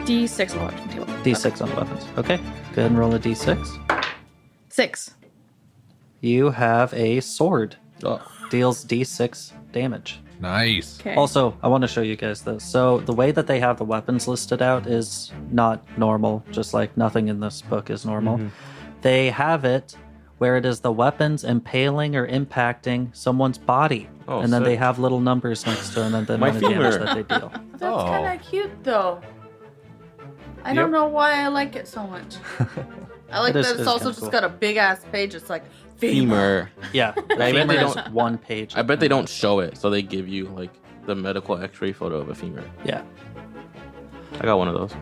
D6 on the weapon table. d6 on the weapons. Okay, go ahead and roll a d6. 6. You have a sword. Oh. Deals d6 damage. Nice. Okay. Also, I want to show you guys this. So the way that they have the weapons listed out is not normal, just like nothing in this book is normal. They have it where it is the weapons impaling or impacting someone's body. Oh, and then they sick. have little numbers next to them and the My amount of damage femur. that they deal. That's Oh. kind of cute, though. I don't know why I like it so much. I like It is- that it it's is also kinda just cool. got a big ass page. It's like femur. Femur. Yeah, the I bet femur they is don't- one page. I bet they don't show it, so they give you like the medical x-ray photo of a femur. Yeah. I got one of those.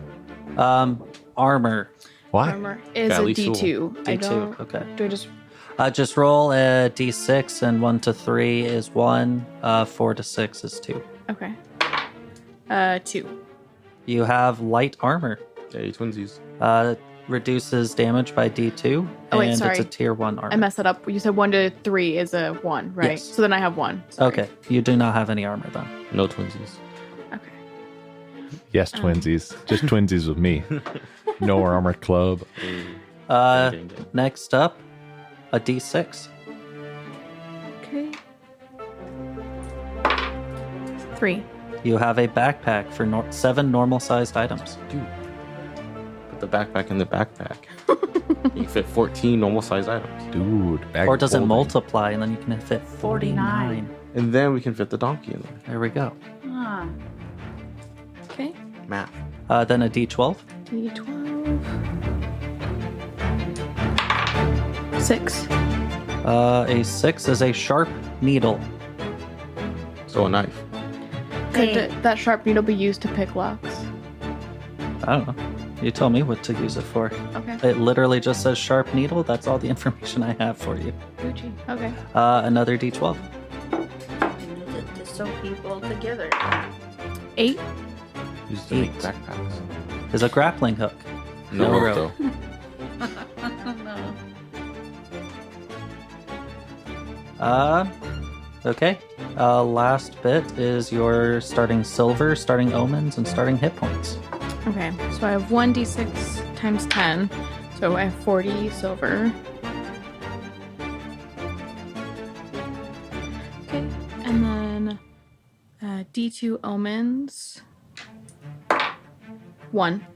Armor. Why? Armor is Got at a least D2. I D2. don't. Okay. Do I just. Just roll a d6, and 1 to 3 is 1, 4 to 6 is 2. Okay. 2. You have light armor. Hey, twinsies. Reduces damage by D2, Oh, wait, and sorry. it's a tier 1 armor. I messed that up. You said 1 to 3 is a 1, right? Yes. So then I have 1. Sorry. Okay, you do not have any armor then. No twinsies. Okay. Yes, twinsies. Just twinsies with me. No armor club. Dang. Next up, a D6. Okay. 3. You have a backpack for 7 normal-sized items. Dude. Put the backpack in the backpack. You can fit 14 normal size items. Dude. Bag Or of does it holding. multiply, and then you can fit 49. And then we can fit the donkey in there. There we go. Ah. Okay. Math. Then a D12. D12. 6. A 6 is a sharp needle. So a knife. Could that sharp needle be used to pick locks? I don't know. You tell me what to use it for. Okay. It literally just says sharp needle. That's all the information I have for you. Gucci. Okay. Another D12. You need it to sew people together. 8. Used to make 8. backpacks. Is a grappling hook. No No rope, rope. No. Okay. Last bit is your starting silver, starting omens, and starting hit points. Okay. So I have 1d6 times 10. So I have 40 silver. Okay. And then d2 omens. 1.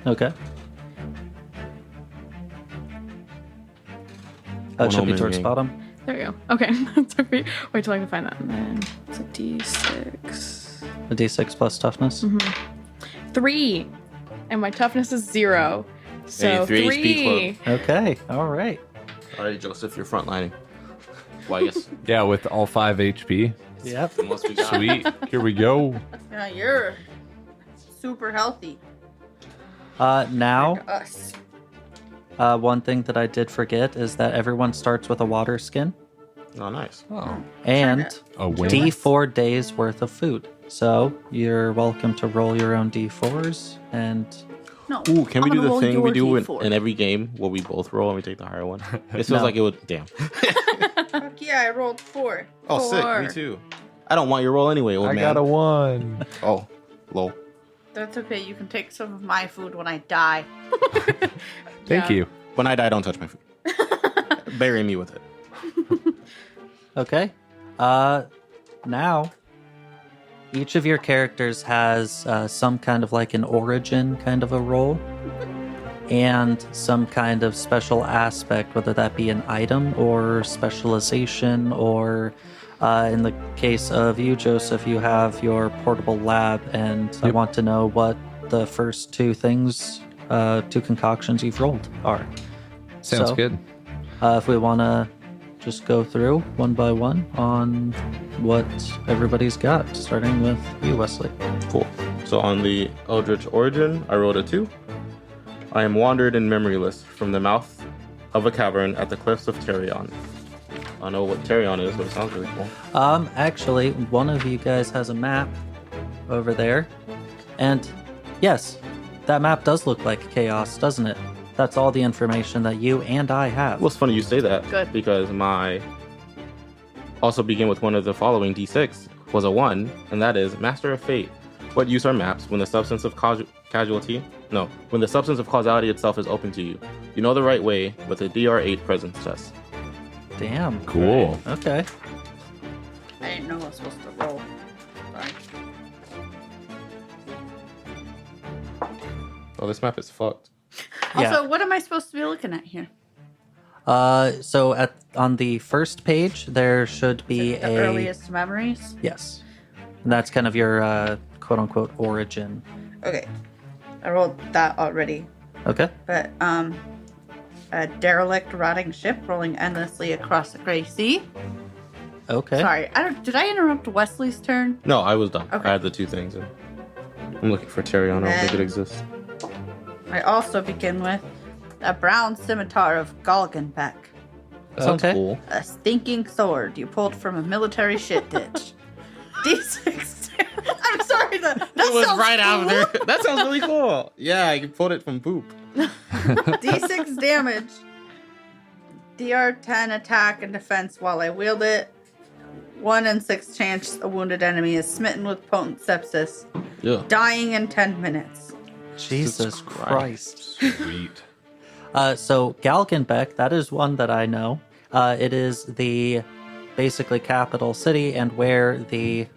Okay. That One should be omen towards ring. bottom. There we go. Okay. Took me wait till I can find that. And then it's a d6. A D6 plus toughness. 3. And my toughness is 0. So Hey, 3 HP 3. Okay. All right. All right, Joseph, you're frontlining. Well, I guess. Yeah, with all 5 HP. Yep. Unless we got Sweet. Here we go. Yeah, you're super healthy. Now, Us. one thing that I did forget is that everyone starts with a water skin Oh, nice. Oh. and A win. D4 days worth of food. So you're welcome to roll your own D4s and No. Ooh, can we I'm do gonna the roll thing we your do D4. in every game where we both roll and we take the higher one? It feels No. like it would. Damn. Fuck yeah, I rolled 4. Oh, sick. Me 4. too. I don't want your roll anyway, old I man. got a 1. Oh, lol. That's okay. You can take some of my food when I die. Thank Yeah. you. When I die, don't touch my food. Bury me with it. okay. Now each of your characters has some kind of like an origin kind of a role and some kind of special aspect, whether that be an item or specialization, or in the case of you, Joseph, you have your portable lab, and I Yep. want to know what the first 2 things, 2 concoctions you've rolled are. Sounds So, good. If we want to just go through one by one on what everybody's got, starting with you, Wesley. Cool. So on the Eldritch Origin, I rolled a 2. I am wandered and memoryless from the mouth of a cavern at the cliffs of Terion. I don't know what Terion is, but it sounds really cool. Actually, one of you guys has a map over there, and yes, that map does look like chaos, doesn't it? That's all the information that you and I have. Well, it's funny you say that. Good. Because my also begin with one of the following D6 was a 1, and that is Master of Fate. What use are maps when the substance of casualty? No, when the substance of causality itself is open to you. You know the right way with a DR8 presence test. Damn. Cool. Okay. I didn't know I was supposed to roll. Sorry. Oh, this map is fucked. Yeah. Also, what am I supposed to be looking at here? So on the first page there should be Is it the earliest memories? yes, and that's kind of your quote unquote origin. Okay. I rolled that already. Okay. But, a derelict rotting ship rolling endlessly across the gray sea. Okay. Sorry, did I interrupt Wesley's turn? No, I was done. Okay. I had the 2 things. And I'm looking for Terion. I don't think it Then- exists. I also begin with a brown scimitar of Galgenbeck. Sounds Okay. cool. A stinking sword you pulled from a military shit ditch. D6. I'm sorry, that It was sounds right cool. after. That sounds really cool. Yeah, I can pull it from poop. D6 damage. DR10 attack and defense while I wield it. 1 in 6 chance a wounded enemy is smitten with potent sepsis, Yeah. dying in 10 minutes. Jesus Christ. Sweet. So Galgenbeck, that is one that I know. It is the basically capital city and where the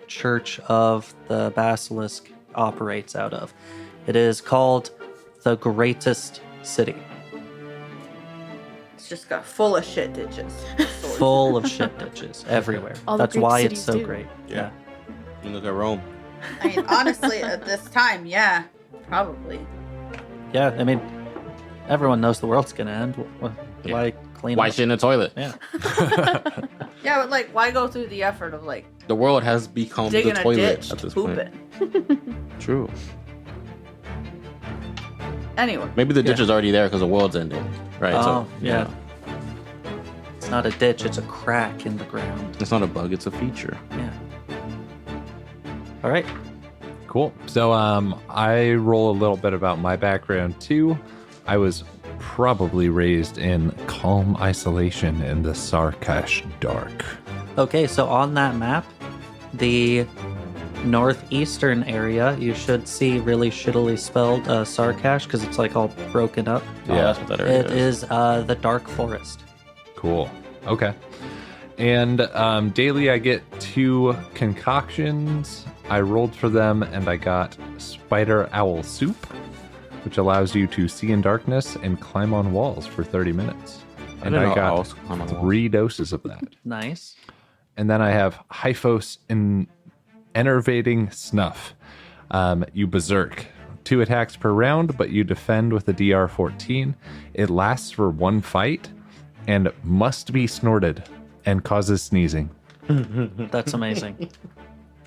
Church of the Basilisk operates out of. It is called the Greatest City, It's just got full of shit ditches. Swords. full of shit ditches everywhere. All the That's great why it's cities so do. great. Yeah. You look at Rome. I mean, honestly, at this time, yeah, probably. Yeah, I mean, everyone knows the world's gonna end. Yeah. Why clean Why up? shit in a toilet? Yeah. Yeah, but like, why go through the effort of like The world has become digging the a toilet ditch at to this poop point. it? True. Anyway. Maybe the ditch is already there because the world's ending, right? Oh, yeah. It's not a ditch, it's a crack in the ground. It's not a bug, it's a feature. Yeah. All right. Cool. So I roll a little bit about my background too. I was probably raised in calm isolation in the Sarkash dark. Okay, so on that map, the northeastern area, you should see really shittily spelled Sarkash because it's like all broken up. Oh, that's what that area It is the dark forest. Cool. Okay. And daily I get 2 concoctions. I rolled for them and I got spider owl soup, which allows you to see in darkness and climb on walls for 30 minutes. And I got 3 doses of that. Nice. And then I have Hyphos enervating snuff. You berserk. 2 attacks per round, but you defend with a DR 14. It lasts for 1 fight and must be snorted and causes sneezing. That's amazing.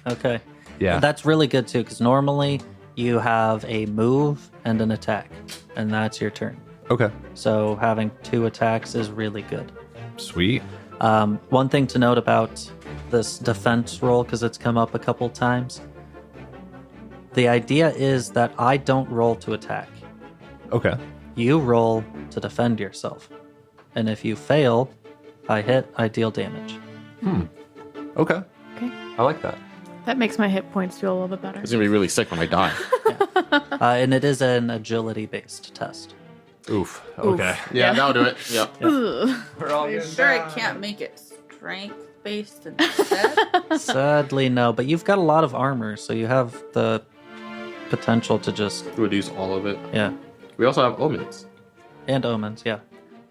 Okay. Yeah. That's really good too, because normally you have a move and an attack, and that's your turn. Okay. So having 2 attacks is really good. Sweet. One thing to note about this defense roll, because it's come up a couple times, the idea is that I don't roll to attack. Okay. You roll to defend yourself. And if you fail, I hit, I deal damage. Okay. Okay. I like that. That makes my hit points feel a little bit better. It's gonna be really sick when I die. And it is an agility-based test. Oof. Okay. Yeah, that'll do it. Yeah. Ugh. Are you sure I can't make it strength-based instead? Sadly, no. But you've got a lot of armor, so you have the potential to just, Reduce all of it. yeah. We also have omens. And omens, yeah.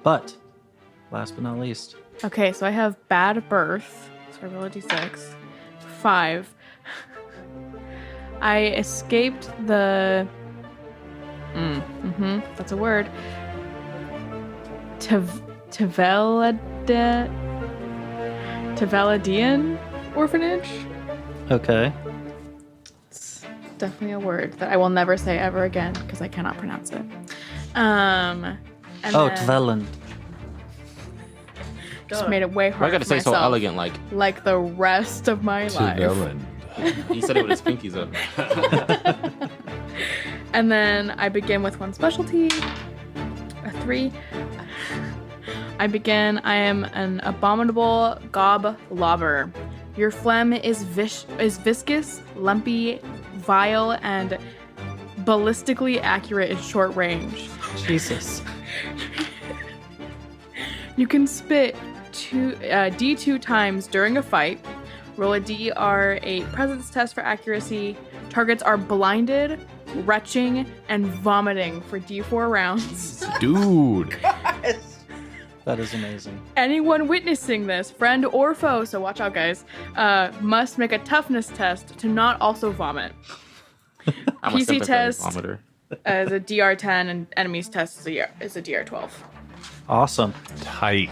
But, last but not least, Okay, so I have bad birth. So I roll a d6. 5. I escaped the... that's a word. Taveladian orphanage? okay. It's definitely a word that I will never say ever again because I cannot pronounce it. And Oh, then Tveland. just made it way Why harder I gotta for say so myself, elegant, like the rest of my life. he said it with his pinkies up. And then I begin with 1 specialty, a 3. I am an abominable gob lobber. Your phlegm is viscous, lumpy, vile, and ballistically accurate in short range. Jesus. You can spit D2 times during a fight. Roll a DR8 presence test for accuracy. Targets are blinded, retching, and vomiting for D4 rounds. Dude. That is amazing. Anyone witnessing this, friend or foe, so watch out guys, must make a toughness test to not also vomit. I'm a PC sympathetic test vomiter. is a DR10 and enemies test is a DR12. Awesome. Tight.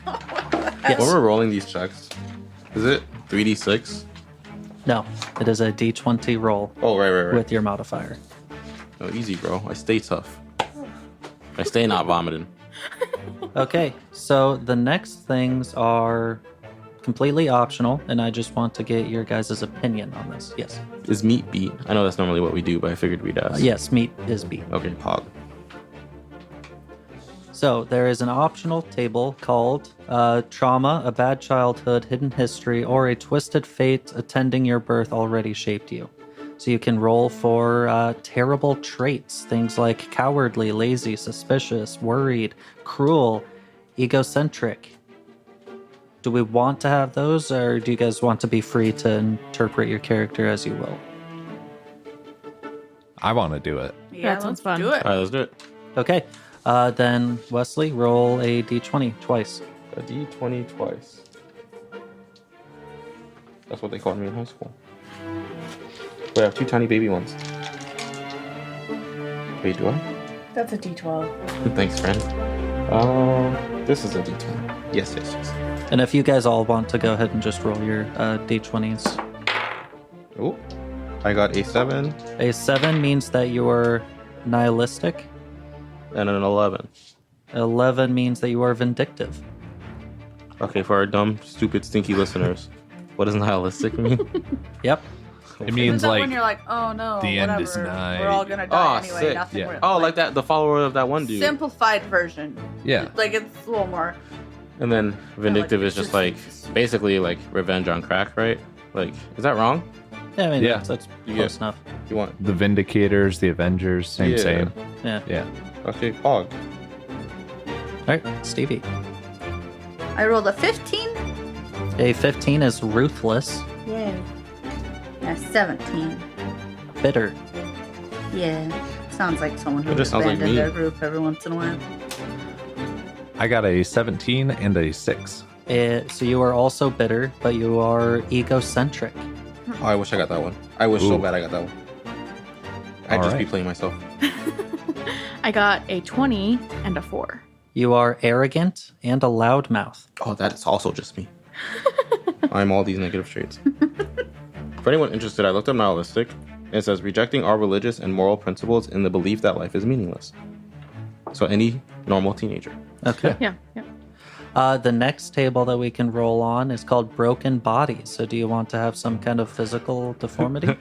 Yes. When we're rolling these checks, is it 3d6? No, it is a D20 roll Oh, right. with your modifier. No, easy, bro. I stay tough. I stay not vomiting. Okay, so the next things are completely optional, and I just want to get your guys' opinion on this. Yes. Is meat beat? I know that's normally what we do, but I figured we'd ask. Yes, meat is B. Okay, pog. So there is an optional table called Trauma, a Bad Childhood, Hidden History, or a Twisted Fate Attending Your Birth Already Shaped You. So you can roll for terrible traits, things like cowardly, lazy, suspicious, worried, cruel, egocentric. Do we want to have those, or do you guys want to be free to interpret your character as you will? I want to do it. Yeah, That sounds let's fun. do it. All right, let's do it. Okay, then Wesley, roll a d20 twice. A d20 twice. That's what they called me in high school. But I have 2 tiny baby ones. Wait, do I? That's a D12. Thanks, friend. This is a d20. Yes. And if you guys all want to go ahead and just roll your d20s. Oh, I got a 7. A 7 means that your Nihilistic. And an 11. 11 means that you are vindictive. Okay, for our dumb, stupid, stinky listeners, what does nihilistic mean? Yep. It means Isn't that like when you're like, oh no, the end whatever, is nigh. we're all gonna die anyway. sick. Nothing. Yeah. Will- Oh, like that, the follower of that one dude. Simplified version. yeah. Like it's a little more. And then vindictive like is just like basically like revenge on crack, right? Like, is that wrong? Yeah, I mean, Yeah. that's You close get- enough. You want? The Vindicators, the Avengers, same. Yeah. Yeah. Okay, Pog. All right, Stevie. I rolled a 15. A 15 is ruthless, Yay. Yeah, 17. bitter. Yeah. Sounds like someone who It just sounds like abandoned me. their group every once in a while. I got a 17 and a 6. So you are also bitter, but you are egocentric. Oh, I wish I got that one. I wish so Ooh. bad I got that one. I'd just be Alright. playing myself. I got a 20 and a 4. You are arrogant and a loudmouth. Oh, that's also just me. I'm all these negative traits. For anyone interested, I looked up nihilistic, and it says rejecting all religious and moral principles in the belief that life is meaningless. So any normal teenager. Okay. Yeah, yeah. The next table that we can roll on is called broken bodies. So do you want to have some kind of physical deformity?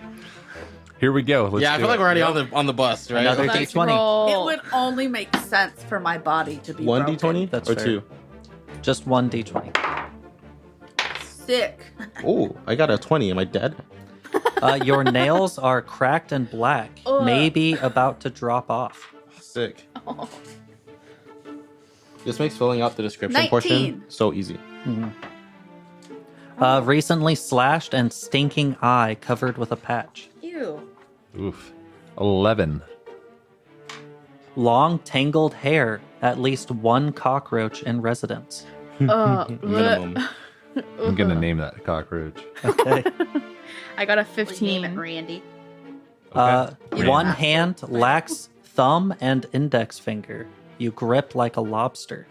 Here we go. Let's yeah, I do feel like it. we're already on the bus, right? Another Let's D20. roll. It would only make sense for my body to be One broken. D20 That's or fair. 2? Just one D20. Sick. Oh, I got a 20. Am I dead? Your nails are cracked and black, Ugh. maybe about to drop off. Sick. Oh. This makes filling out the description 19. portion so easy. Recently slashed and stinking eye covered with a patch. Ew. Oof. 11. Long tangled hair, at least one cockroach in residence. Minimum. I'm going to name that a cockroach. Okay. I got a Name it 15. Randy. Okay. One Yeah. hand lacks thumb and index finger. You grip like a lobster.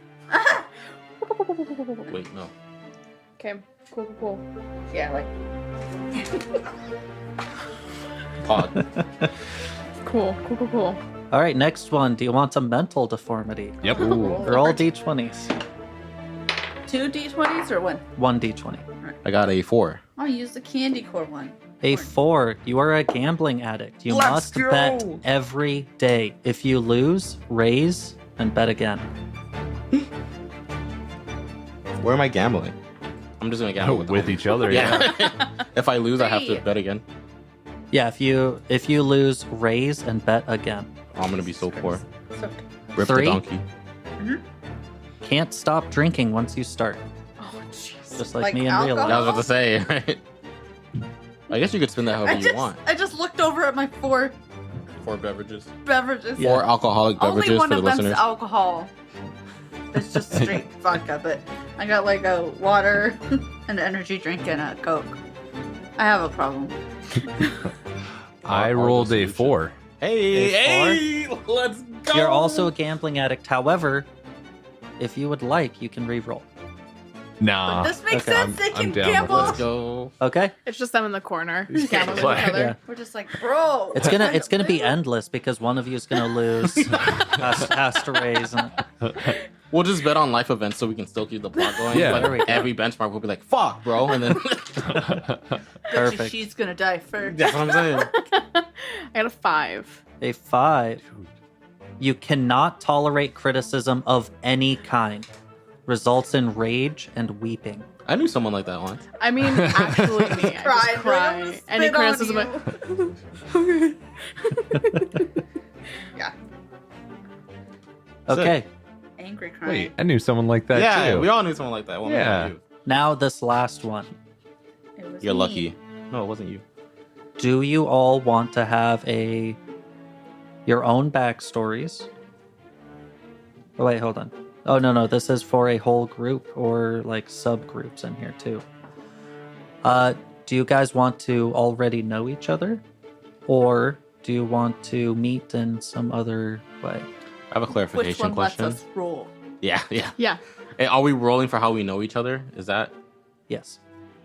Wait, no. Okay, cool. Yeah, like Pod. Cool. All right, next one. Do you want a mental deformity? Yep. Roll D20s. 2 D20s or 1? One D20. I got a 4. I'll use the candy corn one. A 4. You are a gambling addict. You Let's must go. bet every day. If you lose, raise and bet again. Where am I gambling? I'm just gonna gamble Oh, with, with the each other. Yeah. If I lose, I have to Hey. bet again. Yeah, if you lose, raise and bet again. Oh, I'm gonna be so poor. So, Rip 3. the donkey. Can't stop drinking once you start. Oh, jeez. Just like, Like me in real alcohol? Yeah, I life. was about to say, right? I guess you could spin that however you want. I just looked over at my 4 4 beverages. beverages. Yeah. 4 alcoholic Only beverages one for the of them's listeners. alcohol. It's just straight vodka, but I got like a water, an energy drink, and a Coke. I have a problem. I All rolled the a solutions. 4. Hey, let's go. You're also a gambling addict. However, if you would like, you can re-roll. Nah. But this makes okay, sense. They I'm can down with gamble. Let's go. Okay? It's just them in the corner. These Gambling kids with each play. other. Yeah. We're just like, bro. It's gonna be endless because one of you is gonna lose, has to raise. And, We'll just bet on life events so we can still keep the plot going. Yeah. But There we go. every benchmark will be like, fuck, bro. And then Perfect. She's gonna die first. that's what I'm saying. I got a 5. A 5. You cannot tolerate criticism of any kind. Results in rage and weeping. I knew someone like that once. I mean, actually, me. I Cry, just but I'm cry. gonna Any spit on criticism. you. Yeah. Okay. Angry crying. Wait, I knew someone like that yeah, too. we all knew someone like that. Well, maybe Yeah. not you. Now this last one. It was You're me. lucky. No, it wasn't you. Do you all want to have your own backstories? Oh wait, hold on. Oh no, this is for a whole group or like subgroups in here too. Do you guys want to already know each other? Or do you want to meet in some other way? I have a Which clarification one question. lets us roll? Yeah. Yeah. Hey, are we rolling for how we know each other? Is that? Yes.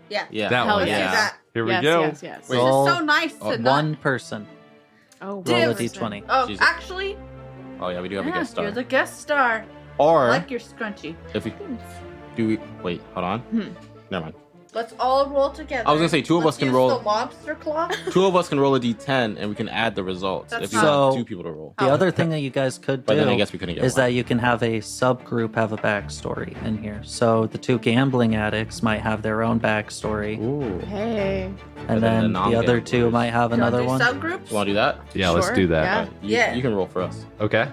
Yeah. Yeah. That Hell one. Let's yeah. do that. Here we yes, go. Yes. Wait. It's Roll so nice to not. one person. Oh, Roll a Damn. d20. Oh, Jesus. actually, Oh yeah, we do have a guest star. you're the guest star. I Or like your scrunchie. if we do, wait, hold on. Never mind. Let's all roll together. I was gonna say two of Let's us can use roll. the lobster claw. Two of us can roll a d10 and we can add the results That's if you not- have two people to roll. The other thing that you guys could But do then I guess we couldn't get is one. that you can have a subgroup have a backstory in here. So the two gambling addicts might have their own backstory, Ooh. Hey. and then then the the other two non-gamblers. might have Do you wanna another do one. subgroups? You want to do that? Yeah, let's Sure, do that. yeah. You, Yeah. you can roll for us. Okay.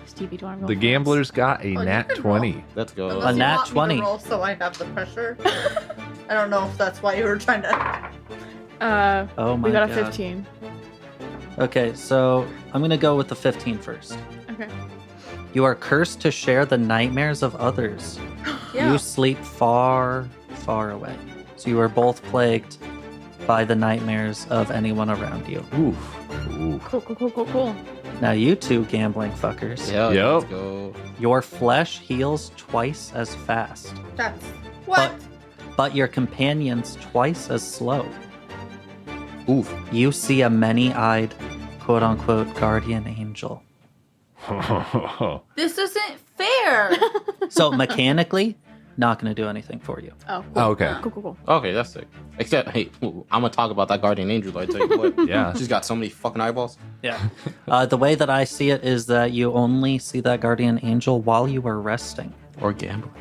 Stevie, do you want to roll? The for us? gamblers got a you nat can roll. 20. Let's go. Unless you nat want me to 20. roll so I have the pressure. I don't know if that's why you were trying to. Oh my we got a god. 15. Okay, so I'm gonna go with the 15 first. Okay. You are cursed to share the nightmares of others. Yeah. You sleep far, far away. So you are both plagued by the nightmares of anyone around you. Ooh. Cool. Now, you two gambling fuckers, Yeah, Yep. let's go. your flesh heals twice as fast, That's what? but your companions twice as slow. Oof. You see a many-eyed, quote-unquote, guardian angel. This isn't fair. So mechanically, not going to do anything for you. Oh, cool. Oh, okay. Cool. Okay, that's sick. Except, hey, I'm gonna talk about that guardian angel. Though, I tell you what. Yeah. She's got so many fucking eyeballs. Yeah. The way that I see it is that you only see that guardian angel while you are resting Or gambling.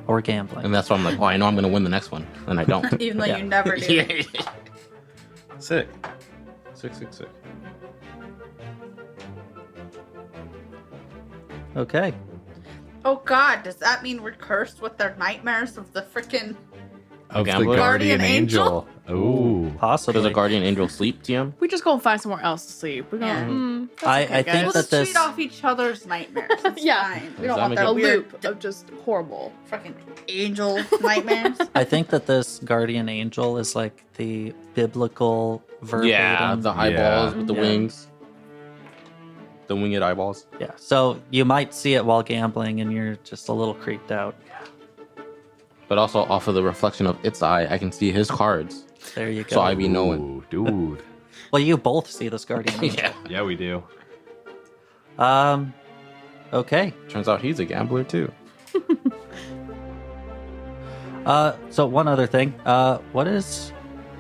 or gambling. And that's why I'm like, oh, I know I'm gonna win the next one, and I don't. Even though Yeah. you never do. Yeah. Sick. Sick. Okay. Oh God, does that mean we're cursed with their nightmares of the freaking? Of the Gambler? guardian Guardian angel. Ooh. Possibly. Does a guardian angel sleep, TM? We just go and find somewhere else to sleep. We're Yeah. going. That's I okay, think guys. We'll that just this- feed off each other's nightmares. It's Yeah. fine. We Does don't that want make that a weird loop of just horrible. freaking angel nightmares. I think that this guardian angel is like the biblical verbatim. Yeah, the eyeballs with the Yeah. wings. The winged eyeballs. Yeah. So you might see it while gambling and you're just a little creeped out. But also off of the reflection of its eye, I can see his cards. There you go. So I be knowing. Ooh, dude. Well, you both see this guardian angel. Yeah. Yeah, we do. Okay. Turns out he's a gambler too. So one other thing. What is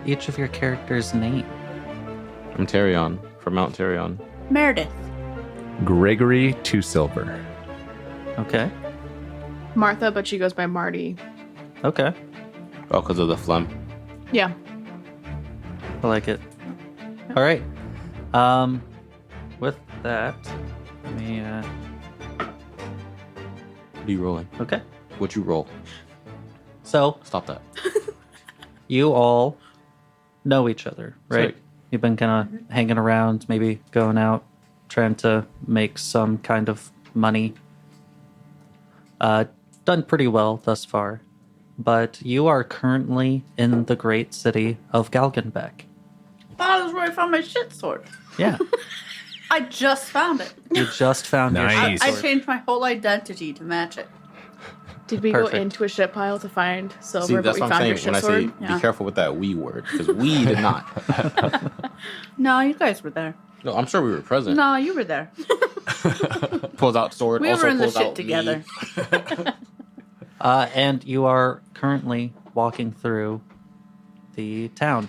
each of your characters' name? I'm Terion from Mount Terion. Meredith. Gregory Two Silver. Okay. Martha, but she goes by Marty. Okay. Oh, because of the phlegm. Yeah. I like it. All right. With that, let me. What are you rolling? Okay. What you roll? So Stop that. you all know each other, right? Sick. You've been kind of hanging around, maybe going out, trying to make some kind of money. Done pretty well thus far, but you are currently in the great city of Galgenbeck. Oh, that was where I found my shit sword. Yeah, I just found it. you just found your Nice. shit I sword. changed my whole identity to match it. Did we Perfect. go into a shit pile to find silver, See, but that's we what I'm found your saying shit when I say sword? Yeah. be careful with that we word, because we did not. No, you guys were there. No, I'm sure we were present. No, you were there. Pulls out sword. We also were in the pulls shit out together. me. And you are currently walking through the town.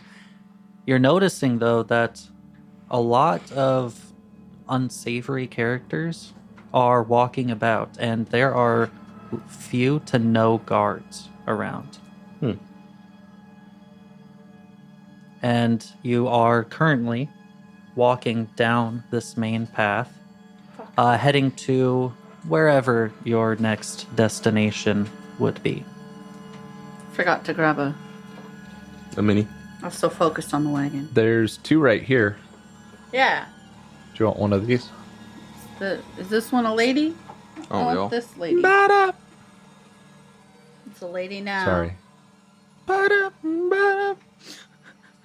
You're noticing, though, that a lot of unsavory characters are walking about, and there are few to no guards around. And you are currently walking down this main path, heading to wherever your next destination would be. Forgot to grab a. A mini. I was so focused on the wagon. There's two right here. Yeah. Do you want one of these? Is this one a lady? Oh, I yo. want this lady. It's a lady now. Sorry.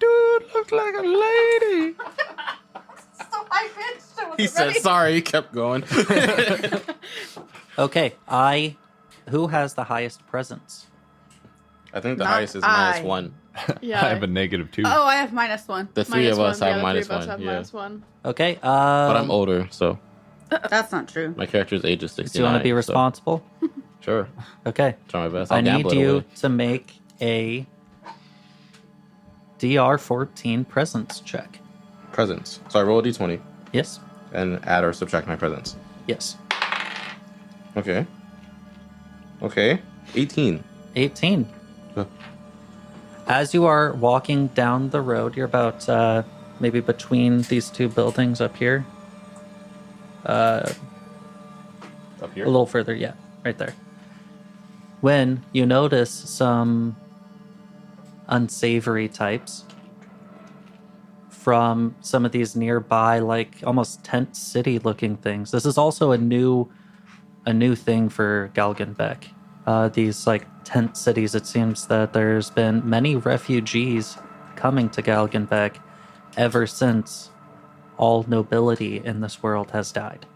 Dude looks like a lady. So high pitched. I wasn't He said ready. sorry, he kept going. Okay, who has the highest presence? I think the Not highest is I. -1. Yeah. I have a -2. Oh, I have -1. The three of us have The minus three of us one. have Yeah. -1. Okay. But I'm older, so That's not true. my character's age is 69. Do you want to be so- responsible? Sure. Okay. Try my best. I'll I need gamble it you away. to make a DR14 presence check. Presence. So I roll a d20 Yes. and add or subtract my presence. Yes. Okay. 18. 18. Huh. As you are walking down the road, you're about maybe between these two buildings up here. Up here? A little further, yeah, right there. When you notice some unsavory types from some of these nearby, like almost tent city looking things. This is also a new thing for Galgenbeck. These like tent cities. It seems that there's been many refugees coming to Galgenbeck ever since all nobility in this world has died.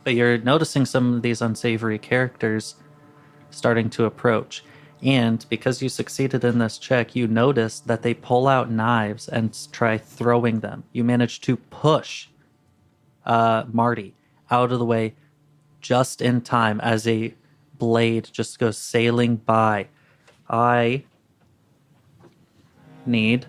But you're noticing some of these unsavory characters starting to approach. And because you succeeded in this check, you notice that they pull out knives and try throwing them. You manage to push Marty out of the way just in time as a blade just goes sailing by. I need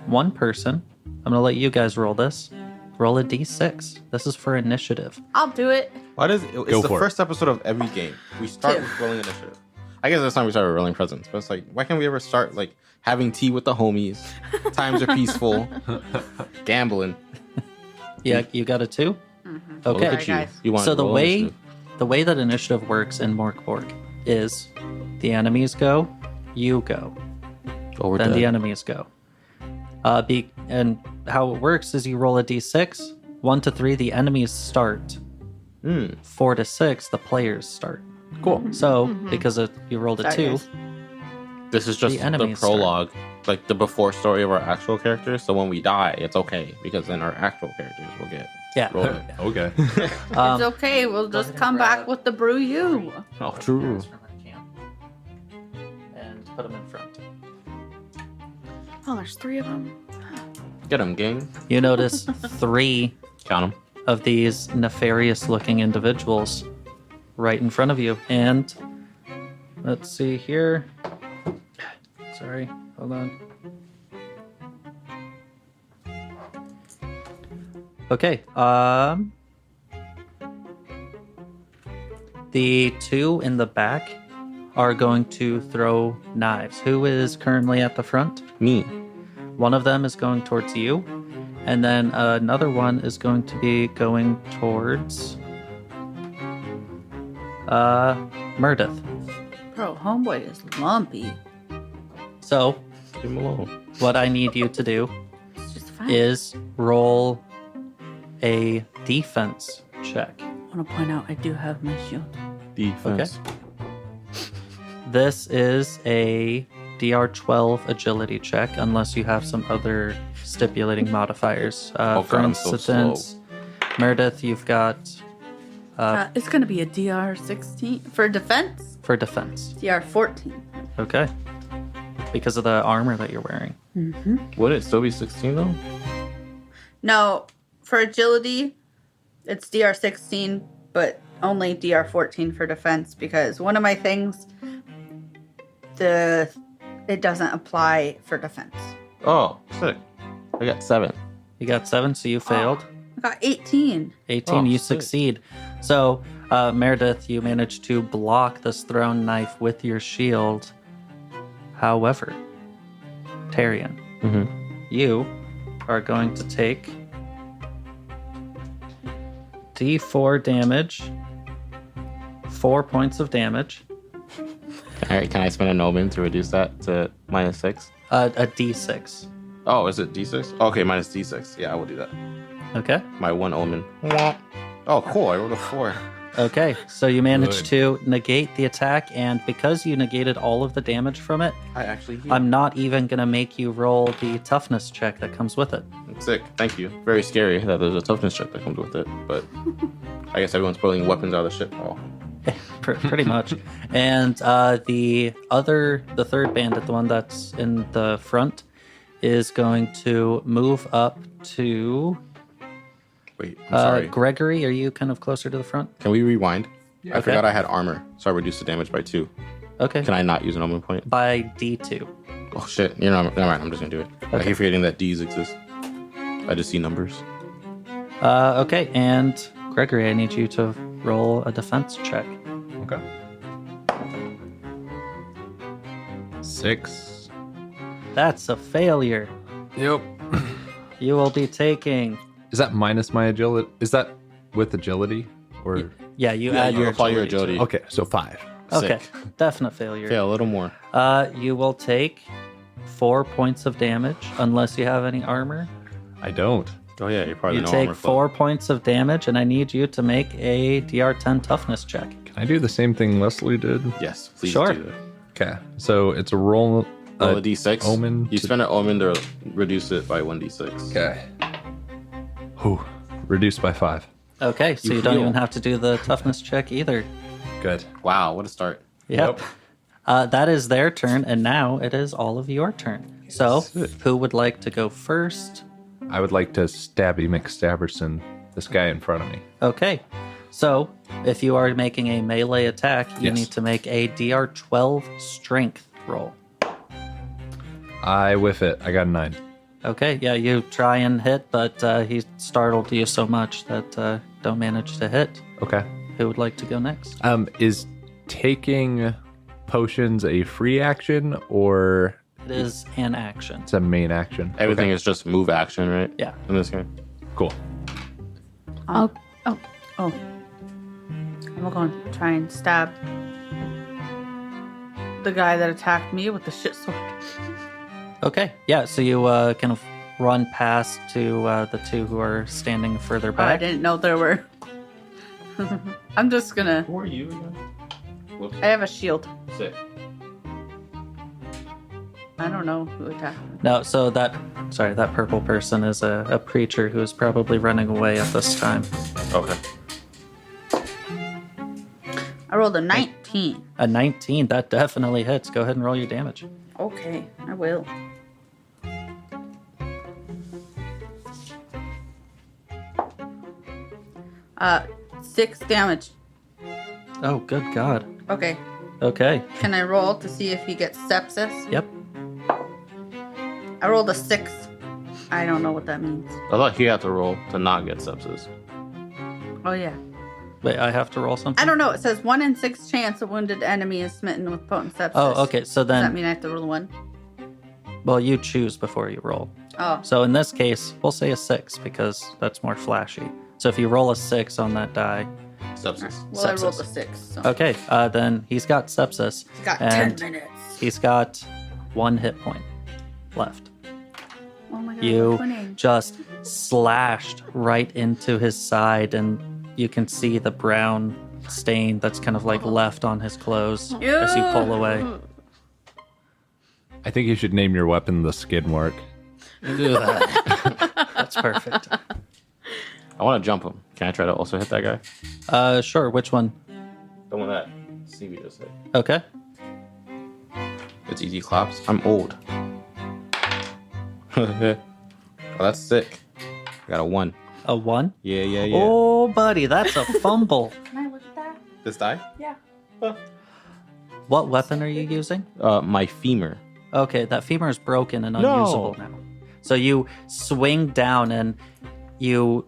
one person. I'm going to let you guys roll this. Roll a d6. This is for initiative. I'll do it. Why does it's Go the for it. first episode of every game? We start Two. with rolling initiative. I guess that's time we started rolling presents. But it's like, why can't we ever start like having tea with the homies? Times are peaceful. Gambling. Yeah, you got a 2? Mm-hmm. Look Okay. at you. guys. You want So to the roll way initiative. the way that initiative works in Mork Borg is the enemies go, you go, Oh, we're then dead. the enemies go. And how it works is you roll a d6. 1 to 3, the enemies start. 4 to 6, the players start. Cool. So because you rolled a Sorry, 2, guys. This is just The the, enemies prologue, like the before story of our actual characters. So when we die, it's okay because then our actual characters will get yeah. rolled. Okay. Um, It's okay. We'll just ahead and come grab back with the brew you. Oh, true. And put them in front. Oh, there's 3 of them. Get them, gang. You notice 3 Count them. of these nefarious looking individuals right in front of you. And let's see here. Sorry, hold on. Okay, the 2 in the back are going to throw knives. Who is currently at the front? Me. One of them is going towards you, and then another one is going to be going towards Murdith. Bro, homeboy is lumpy. So, Leave him alone. what I need you to do It's just fine. is roll a defense check. I want to point out I do have my shield. Defense. This is a DR12 agility check, unless you have some other stipulating modifiers. Oh, For God, I'm so instance, Meredith, you've got It's going to be a DR16 for defense. for defense. DR14. Okay. Because of the armor that you're wearing. Would it still be 16 though? No, for agility, it's DR16, but only DR14 for defense because one of my things, it doesn't apply for defense. Oh, sick. I got 7. You got 7, so you failed. I got 18. 18, Oh, you sick. succeed. So, Meredith, you managed to block this thrown knife with your shield. However, Tarian, you are going to take D4 damage, 4 points of damage, All right, can I spend an omen to reduce that to -6? a D6. Oh, is it D6? Okay, minus D6. Yeah, I will do that. Okay? My 1 omen. Oh, cool. I rolled a 4. Okay, so you managed Good. to negate the attack, and because you negated all of the damage from it, I actually healed. I'm not even going to make you roll the toughness check that comes with it. Sick. Thank you. Very scary that there's a toughness check that comes with it, but I guess everyone's pulling weapons out of the ship. Oh, Pretty much. And the third bandit, the one that's in the front, is going to move up to Wait, I'm sorry. Gregory. Are you kind of closer to the front? Can we rewind? Yeah. I forgot I had armor, so I reduced the damage by 2. Okay. Can I not use an omen point? By D2. Oh shit! Never mind. I'm just gonna do it. I keep forgetting that D's exist. I just see numbers. Okay, and Gregory, I need you to roll a defense check. Okay. 6. That's a failure. Yep. You will be taking. Is that minus my agility? Is that with agility? Or Yeah, you Yeah, add you your apply your agility. agility. okay, so 5. Okay, Sick. definite failure. Fail a little more. You will take 4 points of damage unless you have any armor. I don't. Oh yeah, you're probably You no take armor 4 points of damage, and I need you to make a DR10 toughness check. Can I do the same thing Leslie did? Yes, please Sure. do that. Okay, so it's a roll. Roll a d6. Omen You to- spend an omen to reduce it by 1d6. Okay. Whew. Reduced by 5. Okay, so You you don't heal. even have to do the toughness check either. Good. Wow, what a start. Yep. That is their turn, and now it is all of your turn. So, who would like to go first? I would like to stabby McStabberson, this guy in front of me. Okay. So, if you are making a melee attack, you Yes. need to make a DR12 strength roll. I whiff it. I got a 9. Okay, yeah, you try and hit, but he startled you so much that don't manage to hit. Okay. Who would like to go next? Is taking potions a free action or It is an action. it's a main action? Everything Okay. is just move action, right? Yeah. In this game. Cool. Oh, Oh. I'm going to try and stab the guy that attacked me with the shit sword. Okay, yeah, so you kind of run past to the two who are standing further Oh, I back. didn't know there were. I'm just gonna. Who are you again? Whoops. I have a shield. Sick. I don't know who attacked me. No, so that purple person is a preacher who is probably running away at this time. Okay. I rolled a 19. A 19, that definitely hits. Go ahead and roll your damage. Okay, I will. Uh, 6 damage. Oh, good God. Okay, Okay, can I roll to see if he gets sepsis? yep. I rolled a 6. I don't know what that means. I thought he had to roll to not get sepsis. Oh yeah. Wait, I have to roll something? I don't know. It says 1 in 6 chance a wounded enemy is smitten with potent sepsis. Oh, okay, so Does that then, mean I have to roll 1? well, you choose before you roll. Oh, So in this case, we'll say a 6 because that's more flashy. So if you roll a 6 on that die, Sepsis. well, I rolled sepsis. a 6. So. okay, then he's got sepsis. He's got and 10 minutes. He's got 1 hit point left. Oh my god, You I'm winning. just slashed right into his side, and you can see the brown stain that's kind of like left on his clothes as you pull away. I think you should name your weapon the skid mark. Do that. That's perfect. I want to jump him. Can I try to also hit that guy? Sure, which one? The one that CV just hit. Okay. It's easy claps. I'm old. Oh, that's sick. I got a 1. A 1? Yeah. Oh, buddy, that's a fumble. Can I look at that? This die? Yeah. What weapon are you using? My femur. Okay, that femur is broken and No. unusable now. So you swing down and you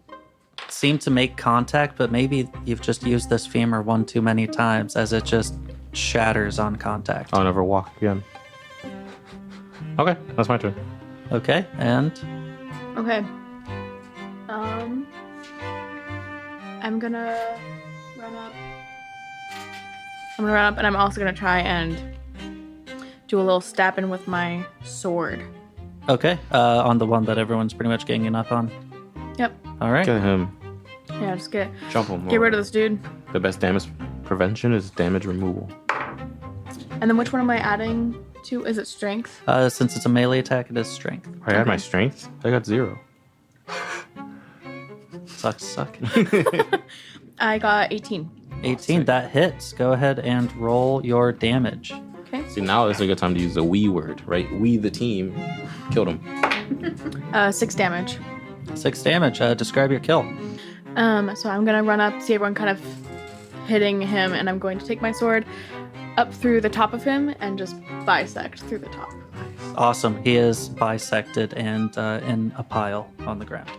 seem to make contact, but maybe you've just used this femur one too many times as it just shatters on contact. I'll never walk again. Okay, that's my turn. Okay, and okay. I'm gonna run up. And I'm also gonna try and do a little stabbing with my sword. okay, on the one that everyone's pretty much ganging up on. Yep. All right. Get him. Yeah, just get Jump him. rid of this dude. The best damage prevention is damage removal. And then which one am I adding to? Is it strength? Since it's a melee attack, it is strength. I had my strength. I got 0. Sucks, suck. I got 18. 18. That hits. Go ahead and roll your damage. Okay. See, now is a good time to use the we word, right? We, the team, killed him. 6 damage. 6 damage. Describe your kill. So I'm gonna run up, see everyone kind of hitting him, and I'm going to take my sword up through the top of him and just bisect through the top. Awesome. He is bisected and in a pile on the ground.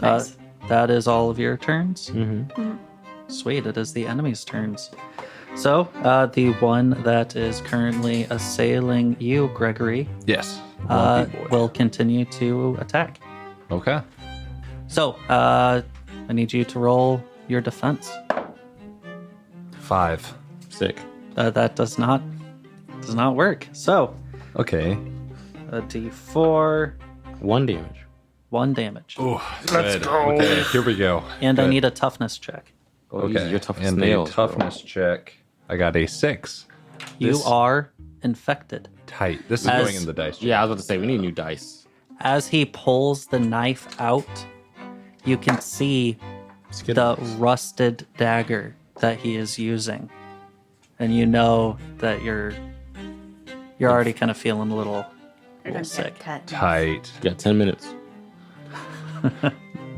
Nice. That is all of your turns. Mm-hmm. Sweet. It is the enemy's turns. So the one that is currently assailing you, Gregory, Yes. Lumpy boy. will continue to attack. Okay. So I need you to roll your defense. 5. Sick. That does not work. So Okay. a D4, 1 damage. 1 damage, Oh, let's go. Okay, here we go. and I Good. need a toughness check. Oh, Okay. easy. You're tough as and nails. the toughness check. I got a 6. You This- are infected. Tight. This is As- going in the dice. Yeah, I was about to say, we need new dice. As he pulls the knife out, you can see the rusted dagger that he is using, and you know that you're already kind of feeling a little sick. Tight. You got 10 minutes.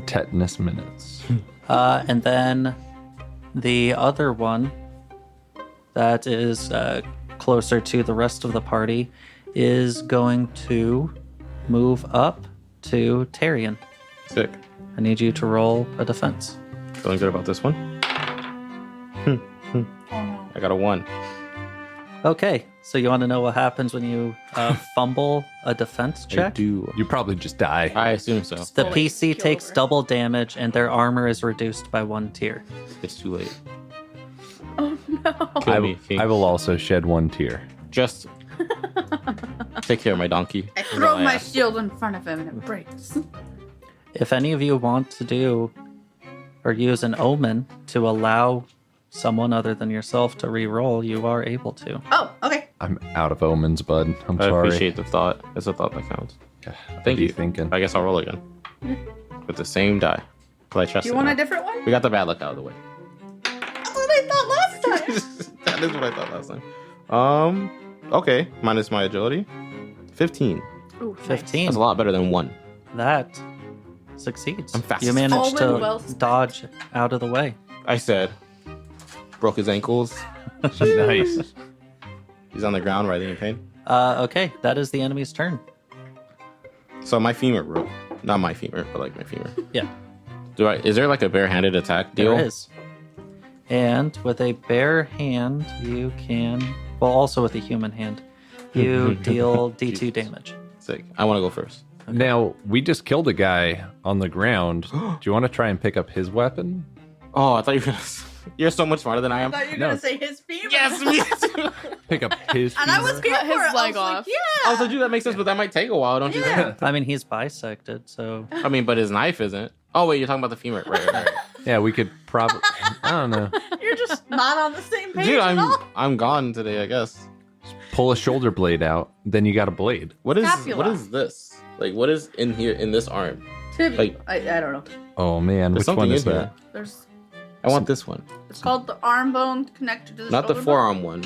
Tetanus minutes. And then the other one that is closer to the rest of the party is going to move up to Tyrion. Sick. I need you to roll a defense. Feeling good about this one? I got a 1. Okay, so you want to know what happens when you fumble a defense I check? do. You probably just die. I assume so. The PC takes double damage and their armor is reduced by 1 tier. It's too late. Oh no. Kill I, me, King. I will also shed 1 tear. Just take care of my donkey. I throw my ass. shield in front of him and it breaks. If any of you want to do or use an omen to allow someone other than yourself to re-roll, you are able to. Oh, okay. I'm out of omens, bud. I'm I sorry. appreciate the thought. It's a thought that counts. What Thank are you. thinking? I guess I'll roll again. With the same die. Play chest. Do you want a different one? We got the bad luck out of the way. That's what I thought last time. That is what I thought last time. Okay. Minus my agility. 15. Ooh, 15. That's a lot better than 1. That succeeds. I'm fast You as managed Omen to well spent. dodge out of the way. I said. Broke his ankles. Nice. He's on the ground writhing in pain. Okay, that is the enemy's turn. So my femur broke. Not my femur, but like my femur. Yeah, Is there like a barehanded attack deal? there is. And with a bare hand, you can, well, also with a human hand, you deal D2 Jesus. damage. Sick. I want to go first. Now, we just killed a guy on the ground. Do you want to try and pick up his weapon? Oh, I thought you were gonna. You're so much smarter than I I am. thought you were No. going to say his femur. Yes, me too. Pick up his And I was femur? here Cut for his it. leg I was off. like, yeah. I was like, dude, that makes sense, but that might take a while, don't you think? I mean, he's bisected, so I mean, but his knife isn't. Oh wait, you're talking about the femur, right? Yeah, we could probably... I don't know. You're just not on the same page Dude, at all. I'm gone today, I guess. Pull a shoulder blade out, then you got a blade. What is Scapula. this? Like, what is in here in this arm? Tibia. Like- I don't know. Oh, man. There's Which one something is in that? here. There's. I want this one, It's called the arm bone connected to the not the shoulder forearm one,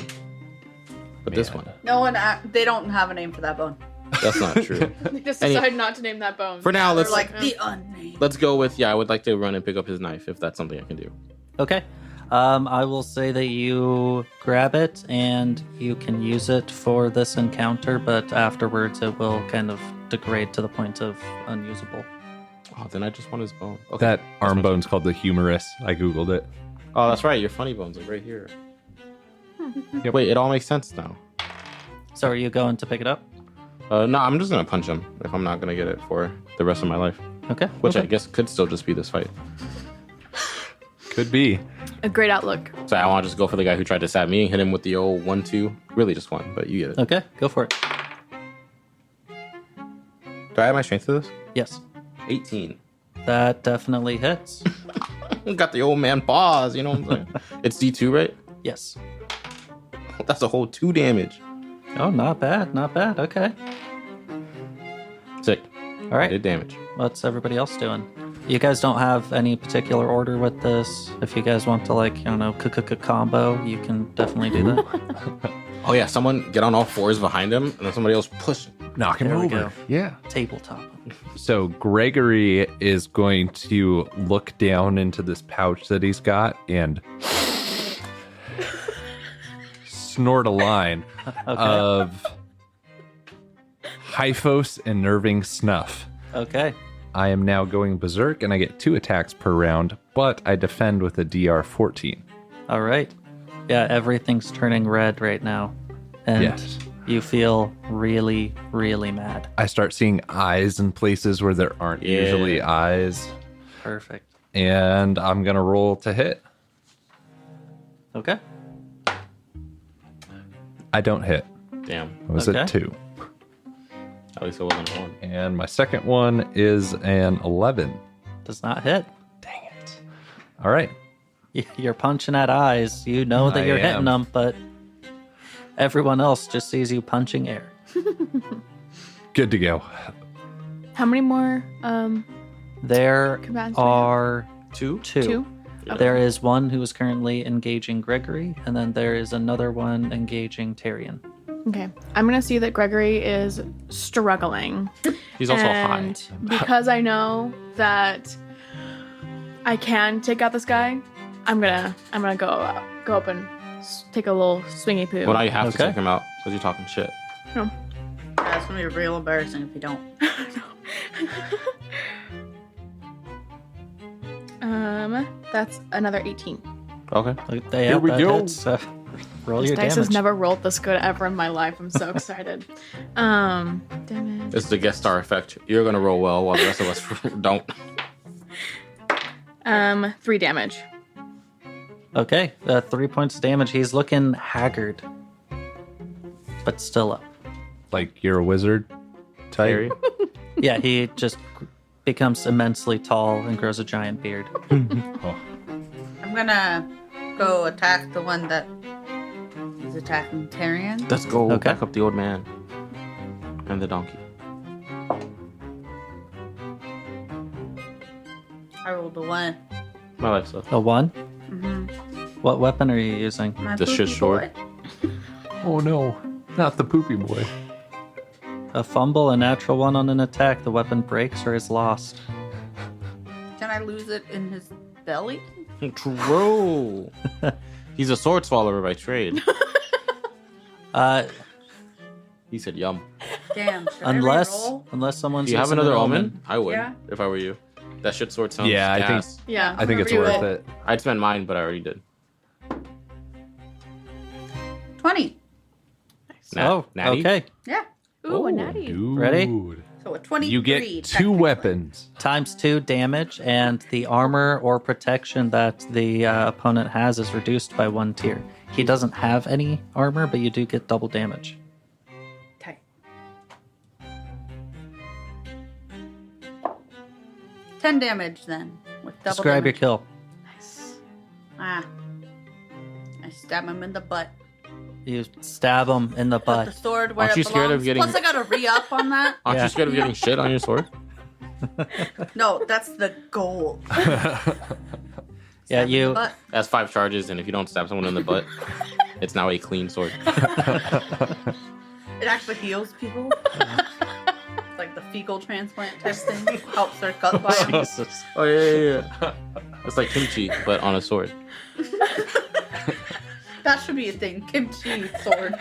but this Man. one. bone. No one. They don't have a name for that bone. That's not true. They just Any- decided not to name that bone. For now, They're let's like the unnamed. let's go with I would like to run and pick up his knife if that's something I can do. okay. I will say that you grab it and you can use it for this encounter, but afterwards it will kind of degrade to the point of unusable. Oh, then I just want his bone. Okay. That arm my- bone's called the humerus. I googled it. Oh, that's right. Your funny bones are right here. Yep. Wait, it all makes sense now. So are you going to pick it up? No, I'm just gonna punch him if I'm not gonna get it for the rest of my life. Okay. Which okay. I guess could still just be this fight. Could be. A great outlook. So I want to just go for the guy who tried to stab me and hit him with the old 1-2. Really just one, but you get it. Okay, go for it. Do I add my strength to this? Yes. 18. That definitely hits. Got the old man paws, you know what I'm saying? It's D2, right? Yes. That's a whole 2 damage. Oh, not bad, not bad. Okay. Sick. All right. Did damage. What's everybody else doing? You guys don't have any particular order with this. If you guys want to, like, I don't know, combo, you can definitely do that. Oh yeah, someone get on all fours behind him, and then somebody else push. Knock him There we over. go. Yeah. Tabletop. So Gregory is going to look down into this pouch that he's got and snort a line of Hyphos and Nerving Snuff. Okay. I am now going berserk and I get 2 attacks per round, but I defend with a DR 14. All right. Yeah, everything's turning red right now. And Yes. you feel really, really mad. I start seeing eyes in places where there aren't Yeah. usually eyes, Perfect. and I'm going to roll to hit. Okay. I don't hit. Damn. I was Okay. at 2. At least it wasn't one. And my second one is an 11. Does not hit. Dang it. All right. You're punching at eyes. You know that I you're am. hitting them, but everyone else just sees you punching air. Good to go. How many more? There Commands do we have? are Two? Two. There is one who is currently engaging Gregory, and then there is another one engaging Tyrion. Okay. I'm gonna see that Gregory is struggling. He's also and because I know that I can take out this guy, I'm gonna go up and take a little swingy poo. high. Well, now you have to Okay. check him out because you're talking shit. No. That's gonna be real embarrassing if you don't. That's another 18. Okay. Here we go. Roll This your dice damage. has never rolled this good ever in my life. I'm so excited. Damage. It's the guest star effect. You're gonna roll well while the rest of us don't. 3 damage. Okay, 3 points of damage. He's looking haggard, but still up. Like you're a wizard type. Harry. Yeah, he just becomes immensely tall and grows a giant beard. Oh. I'm gonna go attack the one that is attacking Tyrion. Let's go Okay. back up the old man and the donkey. I rolled a 1. My life stuff. A 1? Mm-hmm. What weapon are you using? My The shit poopy sword. boy. Oh no, not the poopy boy. A fumble, a natural 1 on an attack. The weapon breaks or is lost. Can I lose it in his belly? True. He's a sword swallower by trade. He said yum. Damn. Should I unless reroll? someone's Do you have using another an omen? I would, Yeah. if I were you. That shit sword sounds Yeah, I think- gas. Yeah. I think it's Reroll. worth it. I'd spend mine, but I already did. 20. Oh, Natty? okay. Yeah. Ooh, a Oh, natty. Dude. Ready? So a 23. You get 2 technically. weapons. Times 2 damage, and the armor or protection that the opponent has is reduced by 1 tier. He doesn't have any armor, but you do get double damage. Okay. 10 damage then. With double Describe your damage. kill. Nice. Ah. I stab him in the butt. You stab him in the Put the butt. sword where Aren't it you scared of belongs. getting- Plus I gotta re-up on that. Aren't Yeah. you scared of getting shit on your sword? No, that's the goal. Yeah, Stab him in you- the butt. That's 5 charges, and if you don't stab someone in the butt, it's now a clean sword. It actually heals people. It's like the fecal transplant testing. Helps their gut biome. Jesus. Oh yeah. It's like kimchi, but on a sword. That should be a thing. Kimchi sword.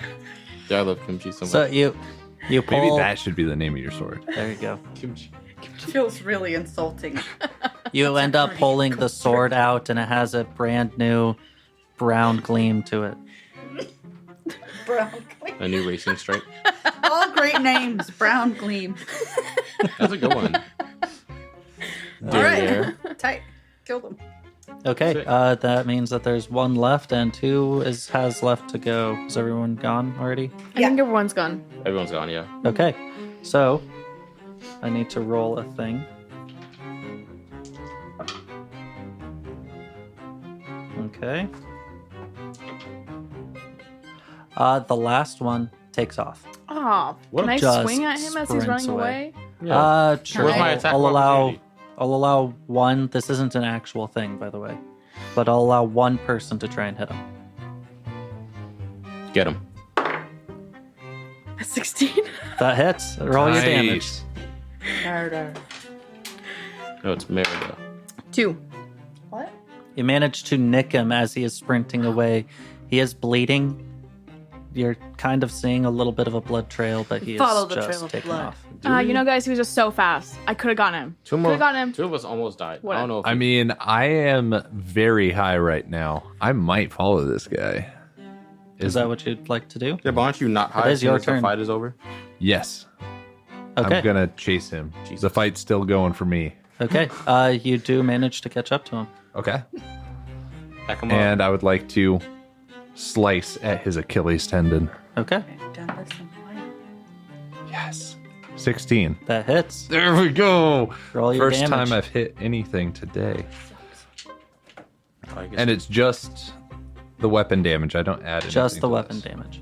Yeah, I love kimchi so much. So you pull. Maybe that should be the name of your sword. There you go. kimchi. Feels really insulting. You end up pretty pulling cool the sword out, and it has a brand new brown gleam to it. Brown gleam. A new racing stripe. All great names. Brown gleam. That's a good one. All Dear right. there. Tight. Killed him. Okay, Sick. that means that there's 1 left, and 2 has left to go. Is everyone gone already? I think everyone's gone. Everyone's gone, yeah. Okay, so I need to roll a thing. Okay. The last one takes off. Oh, What can I just swing at him as he's sprints running away. away? Yeah. Sure. Where's my attack I'll allow. opportunity? I'll allow one. This isn't an actual thing, by the way. But I'll allow one person to try and hit him. Get him. A 16. That hits. Roll your damage. Nice. Murder. No, it's Merida. 2. What? You manage to nick him as he is sprinting away. He is bleeding. You're kind of seeing a little bit of a blood trail, but he Follow is the trail just of taken blood. off. You know, guys, he was just so fast. I could have gotten him. Two Could more. have gotten him. Two of us almost died. What? I don't know. If I mean, I am very high right now. I might follow this guy. Is that what you'd like to do? yeah, but aren't you not high? is your since turn. The fight is over. Yes. Okay. I'm gonna chase him. Jesus. The fight's still going for me. Okay. You do manage to catch up to him. Okay. Back him up. And I would like to slice at his Achilles tendon. Okay. I've done this in a while. Yes. 16. That hits. There we go. Roll your First damage. time I've hit anything today. I guess And it's just the weapon damage. I don't add anything. Just the to weapon this. damage.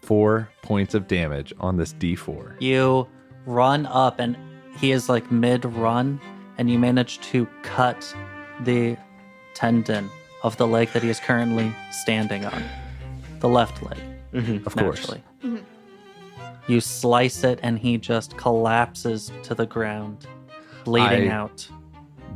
4 points of damage on this D4. You run up, and he is like mid-run, and you manage to cut the tendon of the leg that he is currently standing on. The left leg, Of course. naturally. You slice it, and he just collapses to the ground, bleeding out.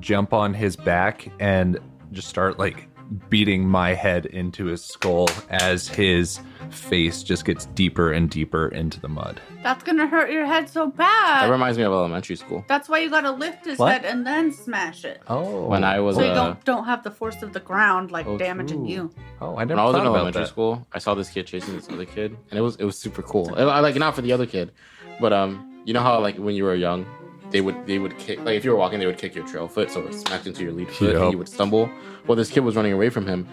Jump on his back and just start like beating my head into his skull as his face just gets deeper and deeper into the mud. That's gonna hurt your head so that bad. reminds me of elementary school. That's why you gotta lift his What? head and then smash it. Oh. When I was So you don't have the force of the ground like damaging true. you. Oh, I when never I was thought in about elementary that. school, I saw this kid chasing this other kid, and it was super cool. I like not for the other kid, but you know how like when you were young, they would kick, like if you were walking, they would kick your trail foot, so it smacked into your lead foot, Yep. and you would stumble. Well, this kid was running away from him.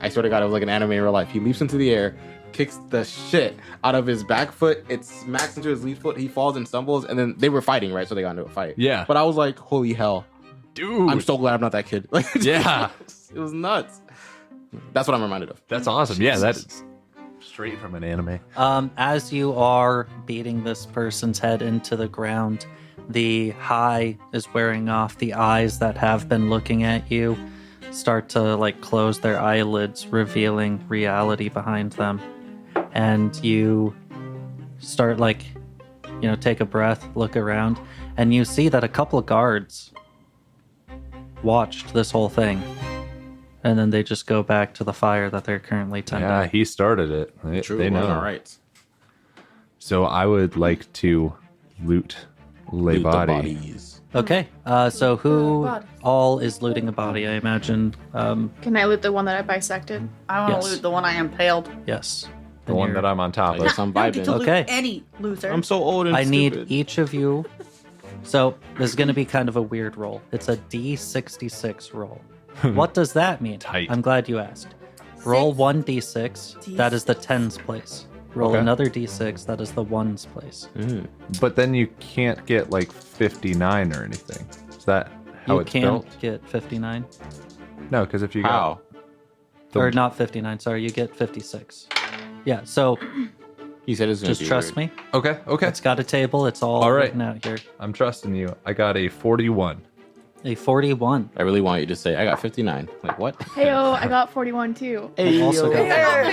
I swear to God, it was like an anime in real life. He leaps into the air, kicks the shit out of his back foot. It smacks into his lead foot. He falls and stumbles, and then they were fighting, right? So they got into a fight. Yeah. But I was like, holy hell. Dude. I'm so glad I'm not that kid. Like, Yeah. it was nuts. That's what I'm reminded of. That's awesome. Yeah, that's straight from an anime. As you are beating this person's head into the ground, the high is wearing off. The eyes that have been looking at you start to like close their eyelids, revealing reality behind them. And you start like, take a breath, look around, and you see that a couple of guards watched this whole thing. And then they just go back to the fire that they're currently tending. Yeah, he started it. They know. All right. So I would like to loot Loot the body. bodies. Okay, so who Bodies. all is looting a body? I imagine. Can I loot the one that I bisected? I want to Yes. loot the one I impaled. Yes. The one that I'm on top I of. guess I'm You don't get to vibing. loot Okay. any loser. I'm so old and I need stupid. each of you. So this is going to be kind of a weird roll. It's a D66 roll. What does that mean? Tight. I'm glad you asked. Roll Six. 1d6. That is the tens place. Roll Okay. another d6. That is the ones place. But then you can't get like 59 or anything. Is that how You it's can't built? get 59. No, because if you How? The- Or not 59, sorry. You get 56. Yeah, so He said it's gonna just be trust weird. me. Okay, okay. It's got a table. It's all All right. written out here. I'm trusting you. I got a 41. A 41. I really want you to say I got 59. Like what? Heyo, I got 41 too. I also got I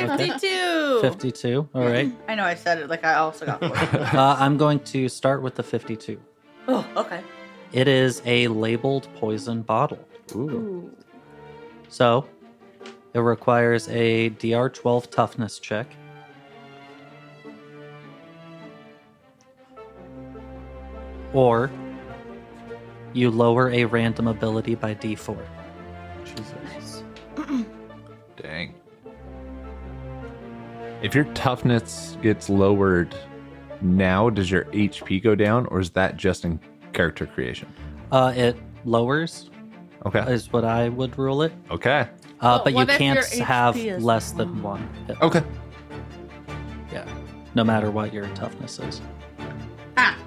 got okay. 52. 52. All right. I know I said it like I also got 40. I'm going to start with the 52. Oh, okay. It is a labeled poison bottle. Ooh. So it requires a DR12 toughness check. Or you lower a random ability by D4. Jesus. Dang. If your toughness gets lowered now, does your HP go down, or is that just in character creation? It lowers, Okay. is what I would rule it. Okay. But you what if can't your have HP is less than one hit. Okay. Yeah. No matter what your toughness is. Ah,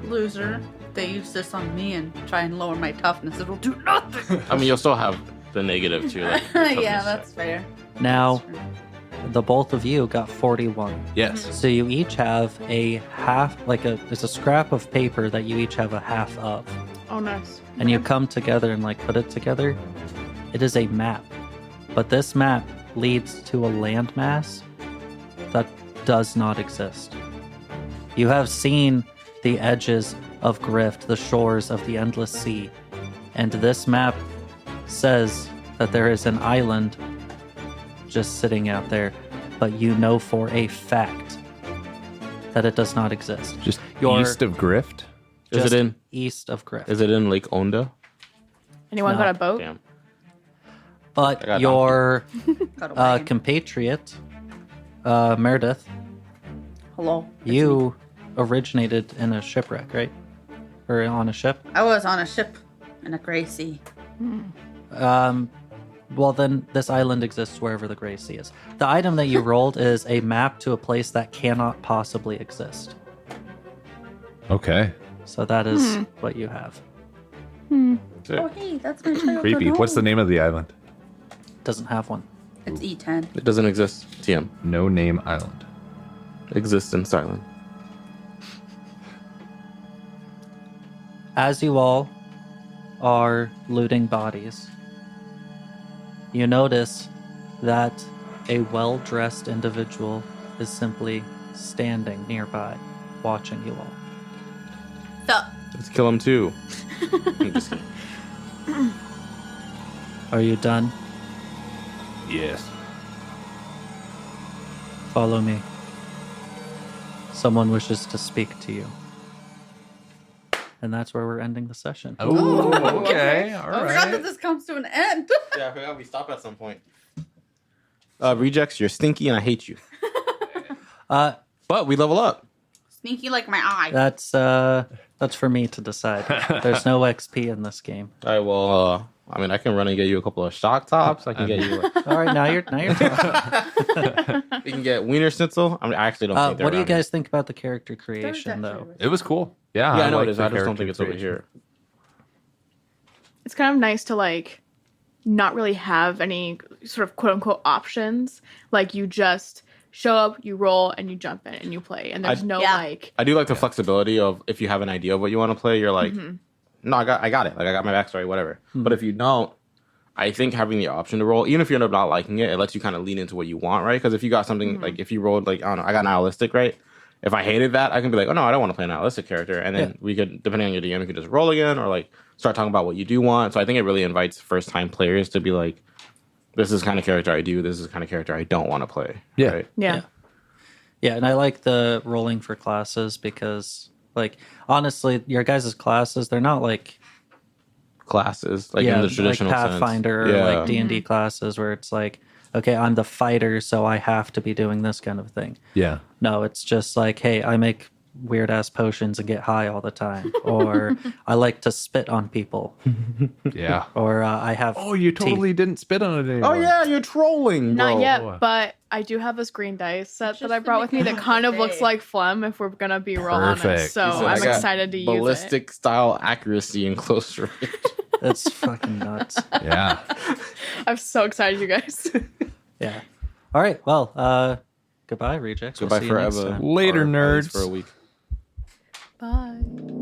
loser. They use this on me and try and lower my toughness. It'll do nothing. I mean, you'll still have the negative too. Like, Yeah, toughness that's check. fair. Now, the both of you got 41. Yes. So you each have a half, it's a scrap of paper that you each have a half of. Oh, nice. And you come together and put it together. It is a map. But this map leads to a landmass that does not exist. You have seen the edges of Grift, the shores of the endless sea. And this map says that there is an island just sitting out there, but you know for a fact that it does not exist. Just You're east of Grift. Is just it in? east of Grift. Is it in Lake Onda? Anyone No. got a boat? Damn. I But got your Got a wagon. compatriot, Meredith, Hello. it's me. you originated in a shipwreck, right? Or on a ship? I was on a ship in a gray sea. Well, then this island exists wherever the Gray Sea is. The item that you rolled is a map to a place that cannot possibly exist. Okay. So that is what you have. Oh, hey, that's my childhood Creepy. What's the home. name of the island? Doesn't have one. It's E10. It doesn't exist. TM. No Name Island. Exists in silent. As you all are looting bodies, you notice that a well-dressed individual is simply standing nearby, watching you all. Sup? Let's kill him too. I'm just kidding. Are you done? Yes. Follow me. Someone wishes to speak to you. And that's where we're ending the session. Oh, okay. All I forgot that right. this comes to an end. Yeah, I forgot we stopped at some point. Rejects, you're stinky and I hate you. But we level up. Sneaky like my eye. That's for me to decide. There's no XP in this game. All right, well, I can run and get you a couple of shock tops. I can get you. All right, now you're talking. We can get Wiener Schnitzel. I actually don't think they're What do you around here. guys think about the character creation, though? It was cool. Yeah, Yeah, I know like it is. the I just don't think character it's over creation. here. It's kind of nice to not really have any sort of quote unquote options. Like you just show up, you roll, and you jump in and you play. And there's no Yeah. I do like the flexibility of if you have an idea of what you want to play, you're like, no, I got it. Like I got my backstory, whatever. But if you don't, I think having the option to roll, even if you end up not liking it, it lets you kind of lean into what you want, right? Because if you got something if you rolled I don't know, I got nihilistic, right? If I hated that, I can be like, oh no, I don't want to play a nihilistic character, and then we could, depending on your DM, you could just roll again or start talking about what you do want. So I think it really invites first time players to be like, this is the kind of character I do. This is the kind of character I don't want to play. Yeah. Right? Yeah. Yeah, and I like the rolling for classes because, honestly, your guys' classes, they're not Classes in the traditional like Pathfinder sense. or D&D classes where it's okay, I'm the fighter, so I have to be doing this kind of thing. Yeah. No, it's just hey, I make weird ass potions and get high all the time, or I like to spit on people, Yeah. or I have. Oh, you totally didn't spit on it anymore. Oh yeah, you're trolling, bro. Not yet, but I do have this green dice set that I brought with me that kind of looks like phlegm if we're gonna be real honest. Perfect. So He said, I'm "I got excited to use it. ballistic style accuracy in close range. It's fucking nuts. Yeah. I'm so excited, you guys. Yeah. All right. Well, goodbye, rejects. Goodbye We'll see you next forever. time. Later, Or at least nerds. for a week. Bye.